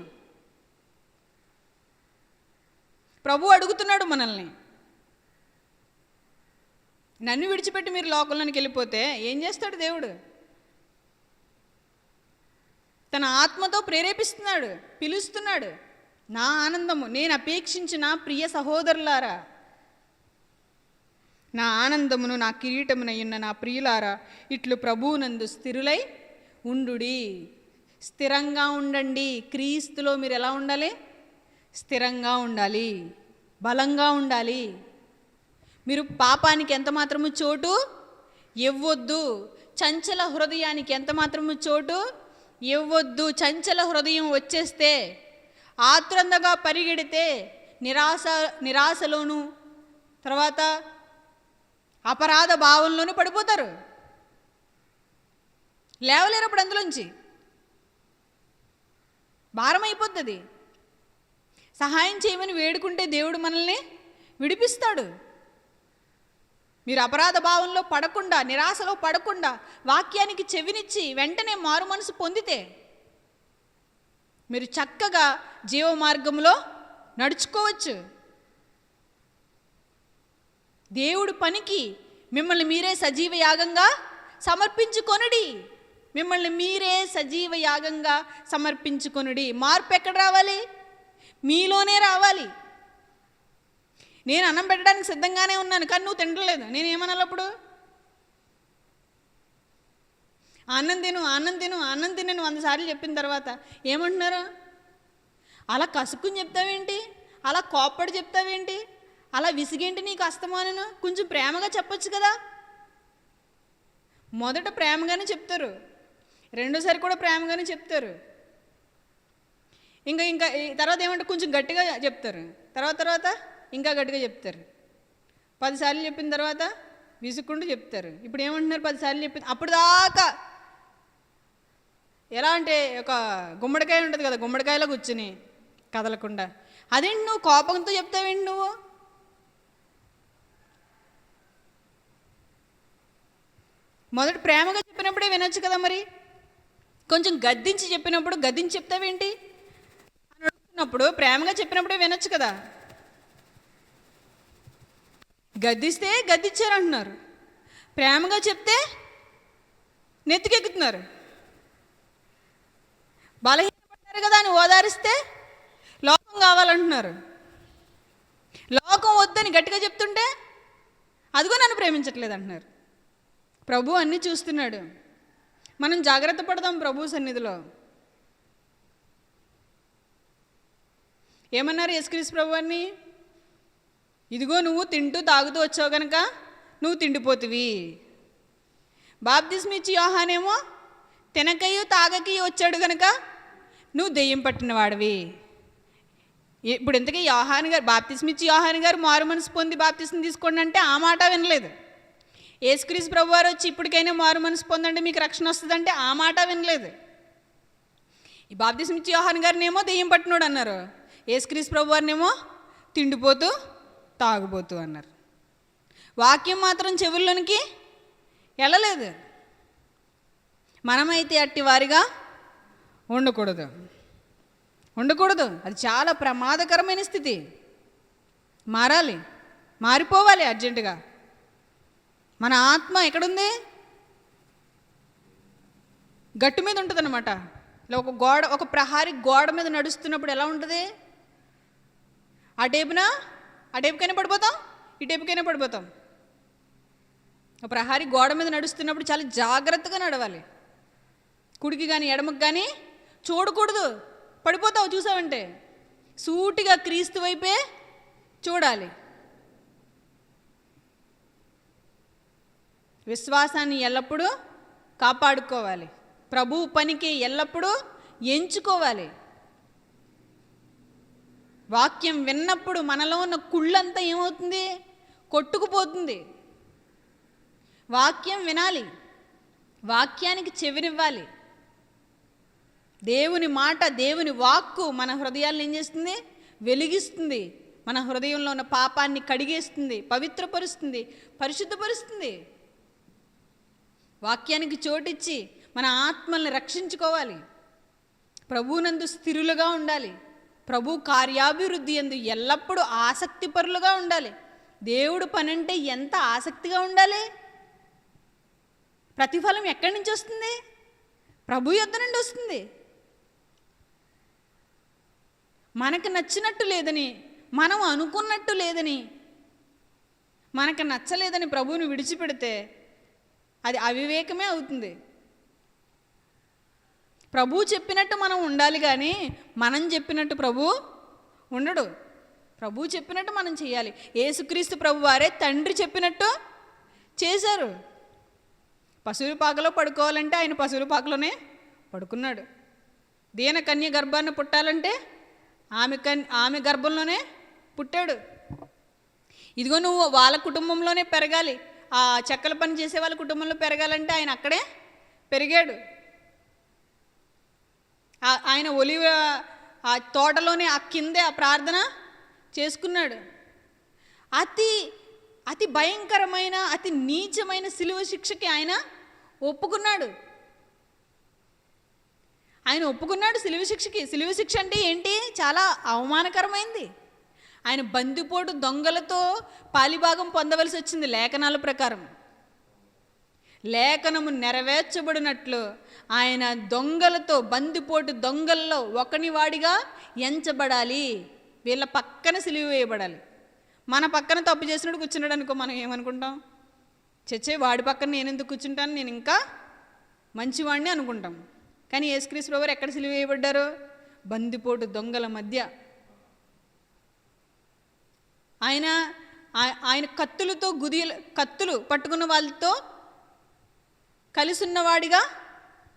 ప్రభు అడుగుతున్నాడు మనల్ని. నన్ను విడిచిపెట్టి మీరు లోకంలోనికి వెళ్ళిపోతే ఏం చేస్తాడు దేవుడు? తన ఆత్మతో ప్రేరేపిస్తున్నాడు, పిలుస్తున్నాడు. నా ఆనందము, నేను అపేక్షించిన ప్రియ సహోదరులారా, నా ఆనందమును నా కిరీటమునయున్న నా ప్రియులారా, ఇట్లు ప్రభువునందు స్థిరులై ఉండుడి. స్థిరంగా ఉండండి. క్రీస్తులో మీరు ఎలా ఉండాలి? స్థిరంగా ఉండాలి, బలంగా ఉండాలి. మీరు పాపానికి ఎంత మాత్రము చోటు ఇవ్వొద్దు. చంచల హృదయానికి ఎంత మాత్రము చోటు ఇవ్వొద్దు. చంచల హృదయం వచ్చేస్తే, ఆత్రందగా పరిగెడితే నిరాశలోను, తర్వాత అపరాధ భావంలోనూ పడిపోతారు. లేవలేరు అప్పుడు అందులోంచి. భారం అయిపోతుంది. సహాయం చేయమని వేడుకుంటే దేవుడు మనల్ని విడిపిస్తాడు. మీరు అపరాధ భావంలో పడకుండా, నిరాశలో పడకుండా, వాక్యానికి చెవినిచ్చి వెంటనే మారు మనసు పొందితే మీరు చక్కగా జీవ మార్గంలో నడుచుకోవచ్చు. దేవుడి పనికి మిమ్మల్ని మీరే సజీవ యాగంగా సమర్పించుకొనుడి. మిమ్మల్ని మీరే సజీవ యాగంగా సమర్పించుకొనుడి. మార్పు ఎక్కడ రావాలి? మీలోనే రావాలి. నేను అన్నం పెట్టడానికి సిద్ధంగానే ఉన్నాను, కానీ నువ్వు తినలేదు. నేనేమనాలి అప్పుడు? అన్నం తిను, అన్నం తిను, అన్నం తినని 100 సార్లు చెప్పిన తర్వాత ఏమంటున్నారు? అలా కసుక్కుని చెప్తావేంటి? అలా కోప్పడి చెప్తావేంటి? అలా విసిగేంటి నీకు అస్తమానను? కొంచెం ప్రేమగా చెప్పొచ్చు కదా. మొదట ప్రేమగానే చెప్తారు, రెండోసారి కూడా ప్రేమగానే చెప్తారు. ఇంకా తర్వాత ఏమంటే కొంచెం గట్టిగా చెప్తారు. తర్వాత ఇంకా గట్టిగా చెప్తారు. 10 సార్లు చెప్పిన తర్వాత విసుక్కుంటూ చెప్తారు. ఇప్పుడు ఏమంటున్నారు? 10 సార్లు చెప్పి అప్పుడు దాకా ఎలా అంటే ఒక గుమ్మడికాయ ఉంటుంది కదా, గుమ్మడికాయలో కూర్చుని కదలకుండా. అదేంటి నువ్వు కోపంతో చెప్తావేంటి? నువ్వు మొదట ప్రేమగా చెప్పినప్పుడే వినొచ్చు కదా. మరి కొంచెం గద్దించి చెప్పినప్పుడు గద్దించి చెప్తావేంటి అని అడుగుతున్నప్పుడు ప్రేమగా చెప్పినప్పుడే వినొచ్చు కదా. గద్దిస్తే గద్దించారు అంటున్నారు, ప్రేమగా చెప్తే నెత్తికెక్కుతున్నారు. బలహీనపడ్డారు కదా అని ఓదారిస్తే లోకం కావాలంటున్నారు. లోకం వద్దని గట్టిగా చెప్తుంటే అదిగో నన్ను ప్రేమించట్లేదు అంటున్నారు. ప్రభు అన్నీ చూస్తున్నాడు. మనం జాగ్రత్త పడదాం ప్రభు సన్నిధిలో. ఏమన్నారు యేసుక్రీస్తు ప్రభు అని? ఇదిగో నువ్వు తింటూ తాగుతూ వచ్చావు కనుక నువ్వు తిండిపోతివి. బాప్తిస్మిచ్చి యోహానేమో తినకయ్యూ తాగకయ్యూ వచ్చాడు కనుక నువ్వు దెయ్యం పట్టిన వాడివి. ఇప్పుడు ఇంతకీ యోహాను గారు, బాప్తిస్మిచ్చి యోహాను గారు మారు మనసు పొంది బాప్తిస్మం తీసుకోండి అంటే ఆ మాట వినలేదు. యేసుక్రీస్తు ప్రభు వారు వచ్చి ఇప్పటికైనా మారు మనసు పొందండి మీకు రక్షణ వస్తుందంటే ఆ మాట వినలేదు. ఈ బాప్తిస్మిచ్చి యోహాను గారినేమో దెయ్యం పట్టినోడు అన్నారు, యేసుక్రీస్తు ప్రభు వారినేమో తిండిపోతూ తాగుబోతూ అన్నారు. వాక్యం మాత్రం చెవుల్లోనికి వెళ్ళలేదు. మనమైతే అట్టి వారిగా ఉండకూడదు. అది చాలా ప్రమాదకరమైన స్థితి. మారాలి, మారిపోవాలి అర్జెంటుగా. మన ఆత్మ ఎక్కడుంది? గట్టు మీద ఉంటుంది అనమాట. ఇలా ఒక ప్రహారీ గోడ మీద నడుస్తున్నప్పుడు ఎలా ఉంటుంది? ఆ టైపుకైనా పడిపోతాం, ఈ టైపుకైనా పడిపోతాం. ప్రహారీ గోడ మీద నడుస్తున్నప్పుడు చాలా జాగ్రత్తగా నడవాలి. కుడికి కానీ ఎడమకు కానీ చూడకూడదు, పడిపోతావు. చూసావంటే సూటిగా క్రీస్తు వైపే చూడాలి. విశ్వాసాన్ని ఎల్లప్పుడూ కాపాడుకోవాలి. ప్రభు పనికి ఎల్లప్పుడూ ఎంచుకోవాలి. వాక్యం విన్నప్పుడు మనలో ఉన్న కుళ్ళంతా ఏమవుతుంది? కొట్టుకుపోతుంది. వాక్యం వినాలి, వాక్యానికి చెవినివ్వాలి. దేవుని మాట, దేవుని వాక్కు మన హృదయాలను ఏం చేస్తుంది? వెలిగిస్తుంది. మన హృదయంలో ఉన్న పాపాన్ని కడిగేస్తుంది, పవిత్రపరుస్తుంది, పరిశుద్ధపరుస్తుంది. వాక్యానికి చోటిచ్చి మన ఆత్మల్ని రక్షించుకోవాలి. ప్రభువునందు స్థిరులుగా ఉండాలి. ప్రభు కార్యాభివృద్ధి యందు ఎల్లప్పుడూ ఆసక్తిపరులుగా ఉండాలి. దేవుడు పనంటే ఎంత ఆసక్తిగా ఉండాలి. ప్రతిఫలం ఎక్కడి నుంచి వస్తుంది? ప్రభు యొద్ద నుండి వస్తుంది. మనకు నచ్చినట్టు లేదని, మనం అనుకున్నట్టు లేదని, మనకు నచ్చలేదని ప్రభువుని విడిచిపెడితే అది అవివేకమే అవుతుంది. ప్రభు చెప్పినట్టు మనం ఉండాలి, కానీ మనం చెప్పినట్టు ప్రభు ఉండడు. ప్రభు చెప్పినట్టు మనం చేయాలి. యేసుక్రీస్తు ప్రభు వారే తండ్రి చెప్పినట్టు చేశారు. పశువుల పాకలో పడుకోవాలంటే ఆయన పశువుల పాకలోనే పడుకున్నాడు. దీన కన్య గర్భాన్ని పుట్టాలంటే ఆమె గర్భంలోనే పుట్టాడు. ఇదిగో నువ్వు వాళ్ళ కుటుంబంలోనే పెరగాలి, ఆ చెక్కల పని చేసే వాళ్ళ కుటుంబంలో పెరగాలంటే ఆయన అక్కడే పెరిగాడు. ఆయన ఒలివ ఆ తోటలోనే ఆ కిందే ఆ ప్రార్థన చేసుకున్నాడు. అతి భయంకరమైన, అతి నీచమైన సిలువ శిక్షకి ఆయన ఒప్పుకున్నాడు. సిలువ శిక్షకి. సిలువ శిక్ష అంటే ఏంటి? చాలా అవమానకరమైంది. ఆయన బందిపోటు దొంగలతో పాలిభాగం పొందవలసి వచ్చింది. లేఖనాల ప్రకారం లేఖనము నెరవేర్చబడినట్లు ఆయన దొంగలతో, బందిపోటు దొంగల్లో ఒకని వాడిగా ఎంచబడాలి. వీళ్ళ పక్కన సిలువ వేయబడాలి. మన పక్కన తప్పు చేసినట్టు కూర్చున్నాడు అనుకో, మనం ఏమనుకుంటాం? చచ్చే వాడి పక్కన నేను ఎందుకు కూర్చుంటాను, నేను ఇంకా మంచివాడిని అనుకుంటాం. కానీ యేసుక్రీస్తు ప్రభువు ఎక్కడ సిలువ వేయబడ్డారు? బందిపోటు దొంగల మధ్య. ఆయన కత్తులతో కత్తులు పట్టుకున్న వాళ్ళతో కలిసి ఉన్నవాడిగా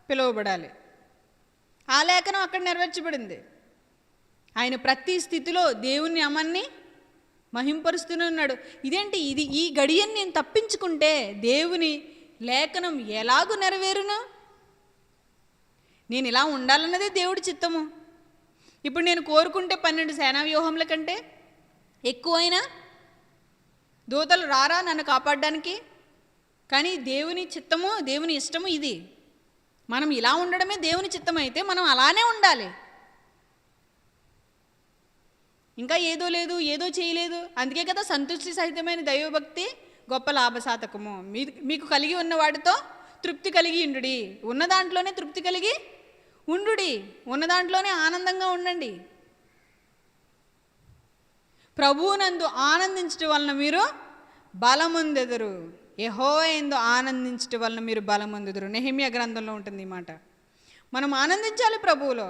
పిలువబడాలి. ఆ లేఖనం అక్కడ నెరవేర్చబడింది. ఆయన ప్రతి స్థితిలో దేవుని అమన్ని మహింపరుస్తూనే ఉన్నాడు. ఇదేంటి ఇది? ఈ గడియని నేను తప్పించుకుంటే దేవుని లేఖనం ఎలాగూ నెరవేరును? నేను ఇలా ఉండాలన్నదే దేవుడి చిత్తము. ఇప్పుడు నేను కోరుకుంటే 12 సేనా వ్యూహముల కంటే ఎక్కువైనా దూతలు రారా నన్ను కాపాడడానికి? కానీ దేవుని చిత్తము, దేవుని ఇష్టము ఇది. మనం ఇలా ఉండడమే దేవుని చిత్తం అయితే మనం అలానే ఉండాలి. ఇంకా ఏదో లేదు, ఏదో చేయలేదు. అందుకే కదా సంతుష్టి సహితమైన దైవభక్తి గొప్ప లాభసాధకము. మీకు కలిగి ఉన్న వాటితో తృప్తి కలిగి ఉండుడి. ఉన్న దాంట్లోనే తృప్తి కలిగి ఉండుడి. ఉన్న దాంట్లోనే ఆనందంగా ఉండండి. ప్రభువునందు ఆనందించడం వలన మీరు బలముందెదరు. యెహోవా యందు ఆనందించడం వలన మీరు బలముందెదరు. నెహెమ్యా గ్రంథంలో ఉంటుంది ఈ మాట. మనం ఆనందించాలి ప్రభువులో.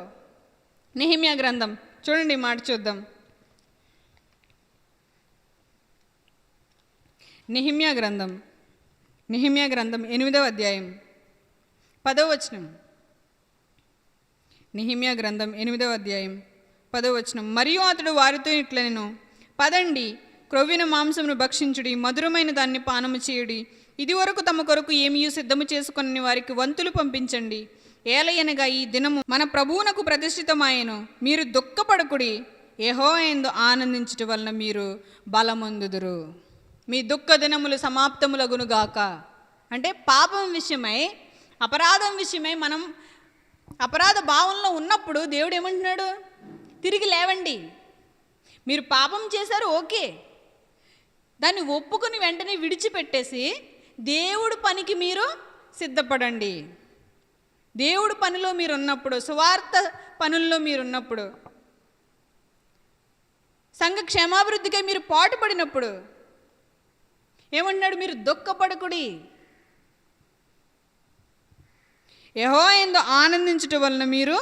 నెహెమ్యా గ్రంథం చూడండి, ఈ మాట చూద్దాం. నెహెమ్యా గ్రంథం 8వ అధ్యాయం 10వ వచనం. నెహెమ్యా గ్రంథం 8వ అధ్యాయం 10వ వచనం. మరియు అతడు వారితో ఇట్లనెను, పదండి, క్రొవ్విన మాంసమును భక్షించుడి, మధురమైన దాన్ని పానము చేయుడి. ఇదివరకు తమ కొరకు ఏమీ సిద్ధము చేసుకుని వారికి వంతులు పంపించండి. ఏలయనగా ఈ దినము మన ప్రభువునకు ప్రతిష్ఠితమాయెను. మీరు దుఃఖపడకుడి, యెహోవా యందు ఆనందించుట వలన మీరు బలమొందుదురు. మీ దుఃఖ దినములు సమాప్తములగునుగాక. అంటే పాపం విషయమై, అపరాధం విషయమై మనం అపరాధ భావంలో ఉన్నప్పుడు దేవుడు ఏమంటున్నాడు? తిరిగి లేవండి. మీరు పాపం చేశారు, ఓకే, దాన్ని ఒప్పుకొని వెంటనే విడిచిపెట్టేసి దేవుడు పనికి మీరు సిద్ధపడండి. దేవుడు పనిలో మీరున్నప్పుడు, సువార్త పనుల్లో మీరున్నప్పుడు, సంఘ క్షేమాభివృద్ధికై మీరు పాటుపడినప్పుడు ఏమంటున్నాడు? మీరు దుఃఖపడకుడి, యెహోవా యందు ఆనందించుట వలన మీరు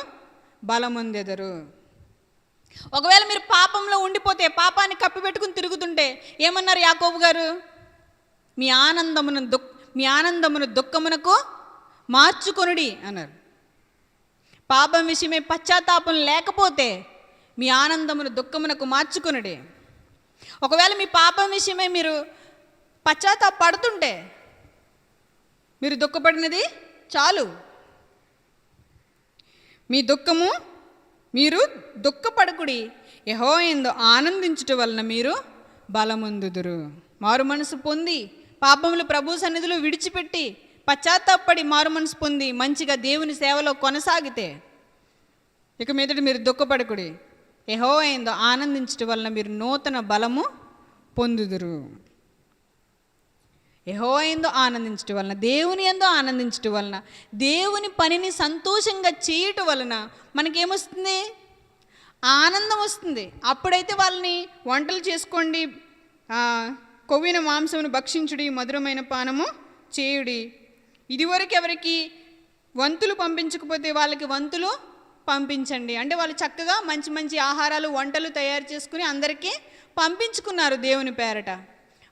బలమొందెదరు. ఒకవేళ మీరు పాపంలో ఉండిపోతే, పాపాన్ని కప్పిపెట్టుకుని తిరుగుతుంటే ఏమన్నారు యాకోబు గారు? మీ ఆనందమును దుఃఖమునకు మార్చుకొనుడి అన్నారు. పాపం విషయమే పశ్చాత్తాపం లేకపోతే మీ ఆనందమును దుఃఖమునకు మార్చుకొనుడి. ఒకవేళ మీ పాపం విషయమే మీరు పశ్చాత్తాపడుతుంటే మీరు దుఃఖపడినది చాలు. మీరు దుఃఖపడకుడి, యెహోవా యందు ఆనందించుట వలన మీరు బలమొందుదురు. మారు మనసు పొంది పాపములు ప్రభు సన్నిధిలో విడిచిపెట్టి పశ్చాత్తాపడి మారు మనసు పొంది మంచిగా దేవుని సేవలో కొనసాగితే ఇక మీదట మీరు దుఃఖపడకుడి, యెహోవా యందు ఆనందించుట వలన మీరు నూతన బలము పొందుదురు. యెహోవా యందు ఆనందించటం వలన, దేవుని యందు ఆనందించటం వలన, దేవుని పనిని సంతోషంగా చేయటం వలన మనకేమొస్తుంది? ఆనందం వస్తుంది. అప్పుడైతే వాళ్ళని వంటలు చేసుకోండి, కొవ్విన మాంసమును భక్షించుడి, మధురమైన పానము చేయుడి. ఇదివరకు ఎవరికి వంతులు పంపించకపోతే వాళ్ళకి వంతులు పంపించండి. అంటే వాళ్ళు చక్కగా మంచి మంచి ఆహారాలు, వంటలు తయారు చేసుకుని అందరికీ పంపించుకున్నారు దేవుని పేరట.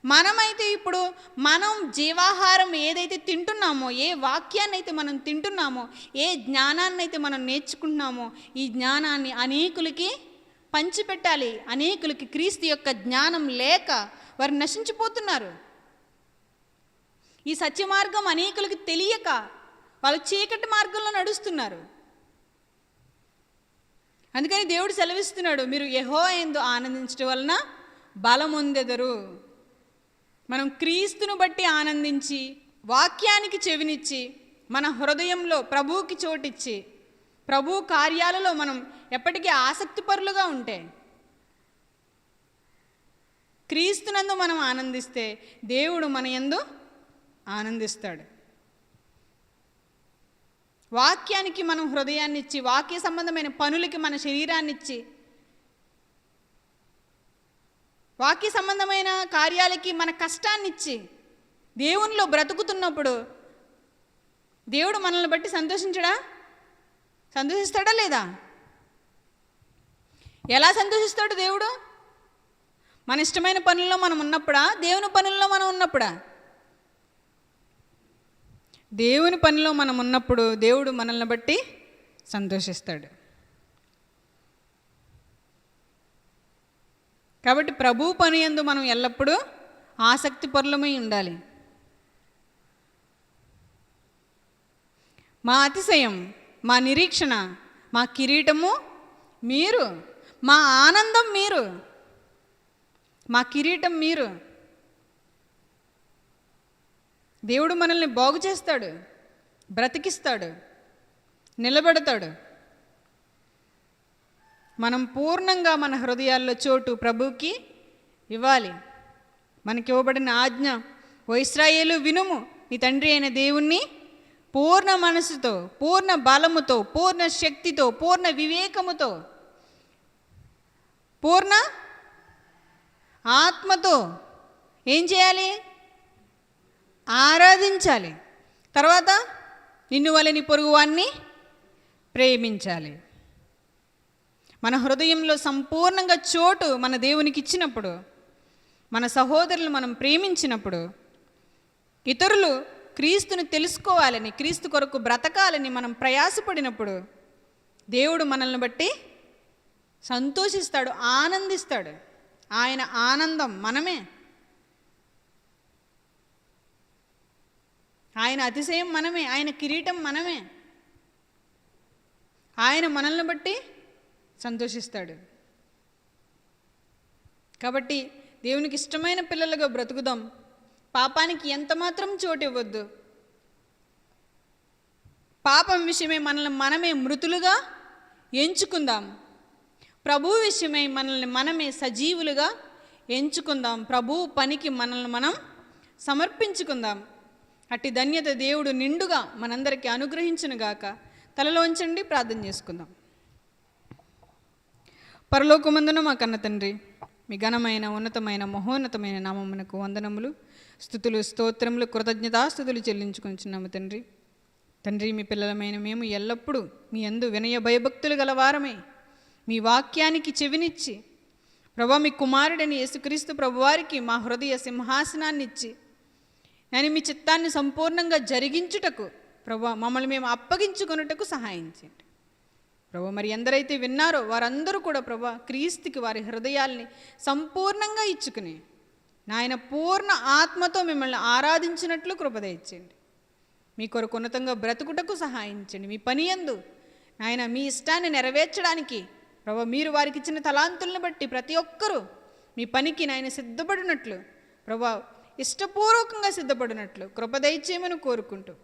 మనమైతే ఇప్పుడు మనం జీవాహారం ఏదైతే తింటున్నామో, ఏ వాక్యాన్ని అయితే మనం తింటున్నామో, ఏ జ్ఞానాన్ని అయితే మనం నేర్చుకుంటున్నామో, ఈ జ్ఞానాన్ని అనేకులకి పంచిపెట్టాలి. అనేకులకి క్రీస్తు యొక్క జ్ఞానం లేక వారు నశించిపోతున్నారు. ఈ సత్య మార్గం అనేకులకి తెలియక వాళ్ళు చీకటి మార్గంలో నడుస్తున్నారు. అందుకని దేవుడు సెలవిస్తున్నాడు, మీరు యెహోవా యందు ఆనందించడం వలన బలమొందెదరు. మనం క్రీస్తును బట్టి ఆనందించి, వాక్యానికి చెవినిచ్చి, మన హృదయంలో ప్రభువుకి చోటిచ్చి, ప్రభు కార్యాలలో మనం ఎప్పటికీ ఆసక్తిపరులుగా ఉంటే, క్రీస్తునందు మనం ఆనందిస్తే దేవుడు మన యందు ఆనందిస్తాడు. వాక్యానికి మనం హృదయాన్ని ఇచ్చి, వాక్య సంబంధమైన పనులకి మన శరీరాన్ని ఇచ్చి, వాక్య సంబంధమైన కార్యాలకి మన కష్టాన్ని ఇచ్చి దేవునిలో బ్రతుకుతున్నప్పుడు దేవుడు మనల్ని బట్టి సంతోషిస్తాడా లేదా? ఎలా సంతోషిస్తాడు దేవుడు? మన ఇష్టమైన పనుల్లో మనం ఉన్నప్పుడా, దేవుని పనుల్లో మనం ఉన్నప్పుడా? దేవుని పనిలో మనం ఉన్నప్పుడు దేవుడు మనల్ని బట్టి సంతోషిస్తాడు. కాబట్టి ప్రభు పని యందు మనం ఎల్లప్పుడూ ఆసక్తి పరులమై ఉండాలి. మా అతిశయం, మా నిరీక్షణ, మా కిరీటము మీరు, మా ఆనందం మీరు, మా కిరీటం మీరు. దేవుడు మనల్ని బాగు చేస్తాడు, బ్రతికిస్తాడు, నిలబెడతాడు. మనం పూర్ణంగా మన హృదయాల్లో చోటు ప్రభువుకి ఇవ్వాలి. మనకి ఇవ్వబడిన ఆజ్ఞ, ఓ ఇశ్రాయేలు వినుము, నీ తండ్రి అయిన దేవుణ్ణి పూర్ణ మనసుతో, పూర్ణ బలముతో, పూర్ణ శక్తితో, పూర్ణ వివేకముతో, పూర్ణ ఆత్మతో ఏం చేయాలి? ఆరాధించాలి. తర్వాత నిన్ను వలె నీ పొరుగువాన్ని ప్రేమించాలి. మన హృదయంలో సంపూర్ణంగా చోటు మన దేవునికి ఇచ్చినప్పుడు, మన సహోదరులు మనం ప్రేమించినప్పుడు, ఇతరులు క్రీస్తుని తెలుసుకోవాలని, క్రీస్తు కొరకు బ్రతకాలని మనం ప్రయాసపడినప్పుడు దేవుడు మనల్ని బట్టి సంతోషిస్తాడు, ఆనందిస్తాడు. ఆయన ఆనందం మనమే, ఆయన అతిశయం మనమే, ఆయన కిరీటం మనమే. ఆయన మనల్ని బట్టి సంతోషిస్తాడు. కాబట్టి దేవునికి ఇష్టమైన పిల్లలుగా బ్రతుకుదాం. పాపానికి ఎంత మాత్రం చోటు ఇవ్వద్దు. పాపం విషయమై మనల్ని మనమే మృతులుగా ఎంచుకుందాం. ప్రభు విషయమై మనల్ని మనమే సజీవులుగా ఎంచుకుందాం. ప్రభు పనికి మనల్ని మనం సమర్పించుకుందాం. అట్టి ధన్యత దేవుడు నిండుగా మనందరికీ అనుగ్రహించునుగాక. తలలోంచండి, ప్రార్థన చేసుకుందాం. పరలోకమందున మా కన్న తండ్రి, మీ ఘనమైన ఉన్నతమైన మహోన్నతమైన నామమునకు వందనములు, స్తుతులు, స్తోత్రములు, కృతజ్ఞతాస్తుతులు చెల్లించుకొంచున్నాము తండ్రి. తండ్రి, మీ పిల్లలమైన మేము ఎల్లప్పుడూ మీ యందు వినయ భయభక్తులు గలవారమే మీ వాక్యానికి చెవినిచ్చి, ప్రభా మీ కుమారుడని యేసుక్రీస్తు ప్రభువారికి మా హృదయ సింహాసనాన్ని ఇచ్చి, నేను మీ చిత్తాన్ని సంపూర్ణంగా జరిగించుటకు ప్రభా మమ్మల్ని మేము అప్పగించుకొనుటకు సహాయం చేయండి ప్రభా. మరి ఎందరైతే విన్నారో వారందరూ కూడా ప్రభా క్రీస్తుకి వారి హృదయాల్ని సంపూర్ణంగా ఇచ్చుకుని నాయన పూర్ణ ఆత్మతో మిమ్మల్ని ఆరాధించినట్లు కృప దయచేయండి. మీ కొరకు ఉన్నతంగా బ్రతుకుటకు సహాయించండి. మీ పని యందు నాయన మీ ఇష్టాన్ని నెరవేర్చడానికి ప్రభా మీరు వారికి ఇచ్చిన తలాంతులను బట్టి ప్రతి ఒక్కరూ మీ పనికి నాయన సిద్ధపడినట్లు ప్రభా ఇష్టపూర్వకంగా సిద్ధపడినట్లు కృప దయచేయమని కోరుకుంటూ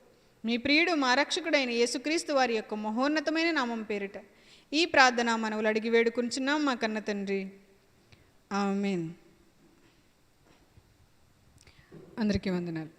మీ ప్రియుడు మా రక్షకుడైన యేసుక్రీస్తు వారి యొక్క మహోన్నతమైన నామం పేరిట ఈ ప్రార్థన మనవులు అడిగి వేడుకుంటున్నాం మా కన్న తండ్రి. ఆమేన్. అందరికీ వందనాలు.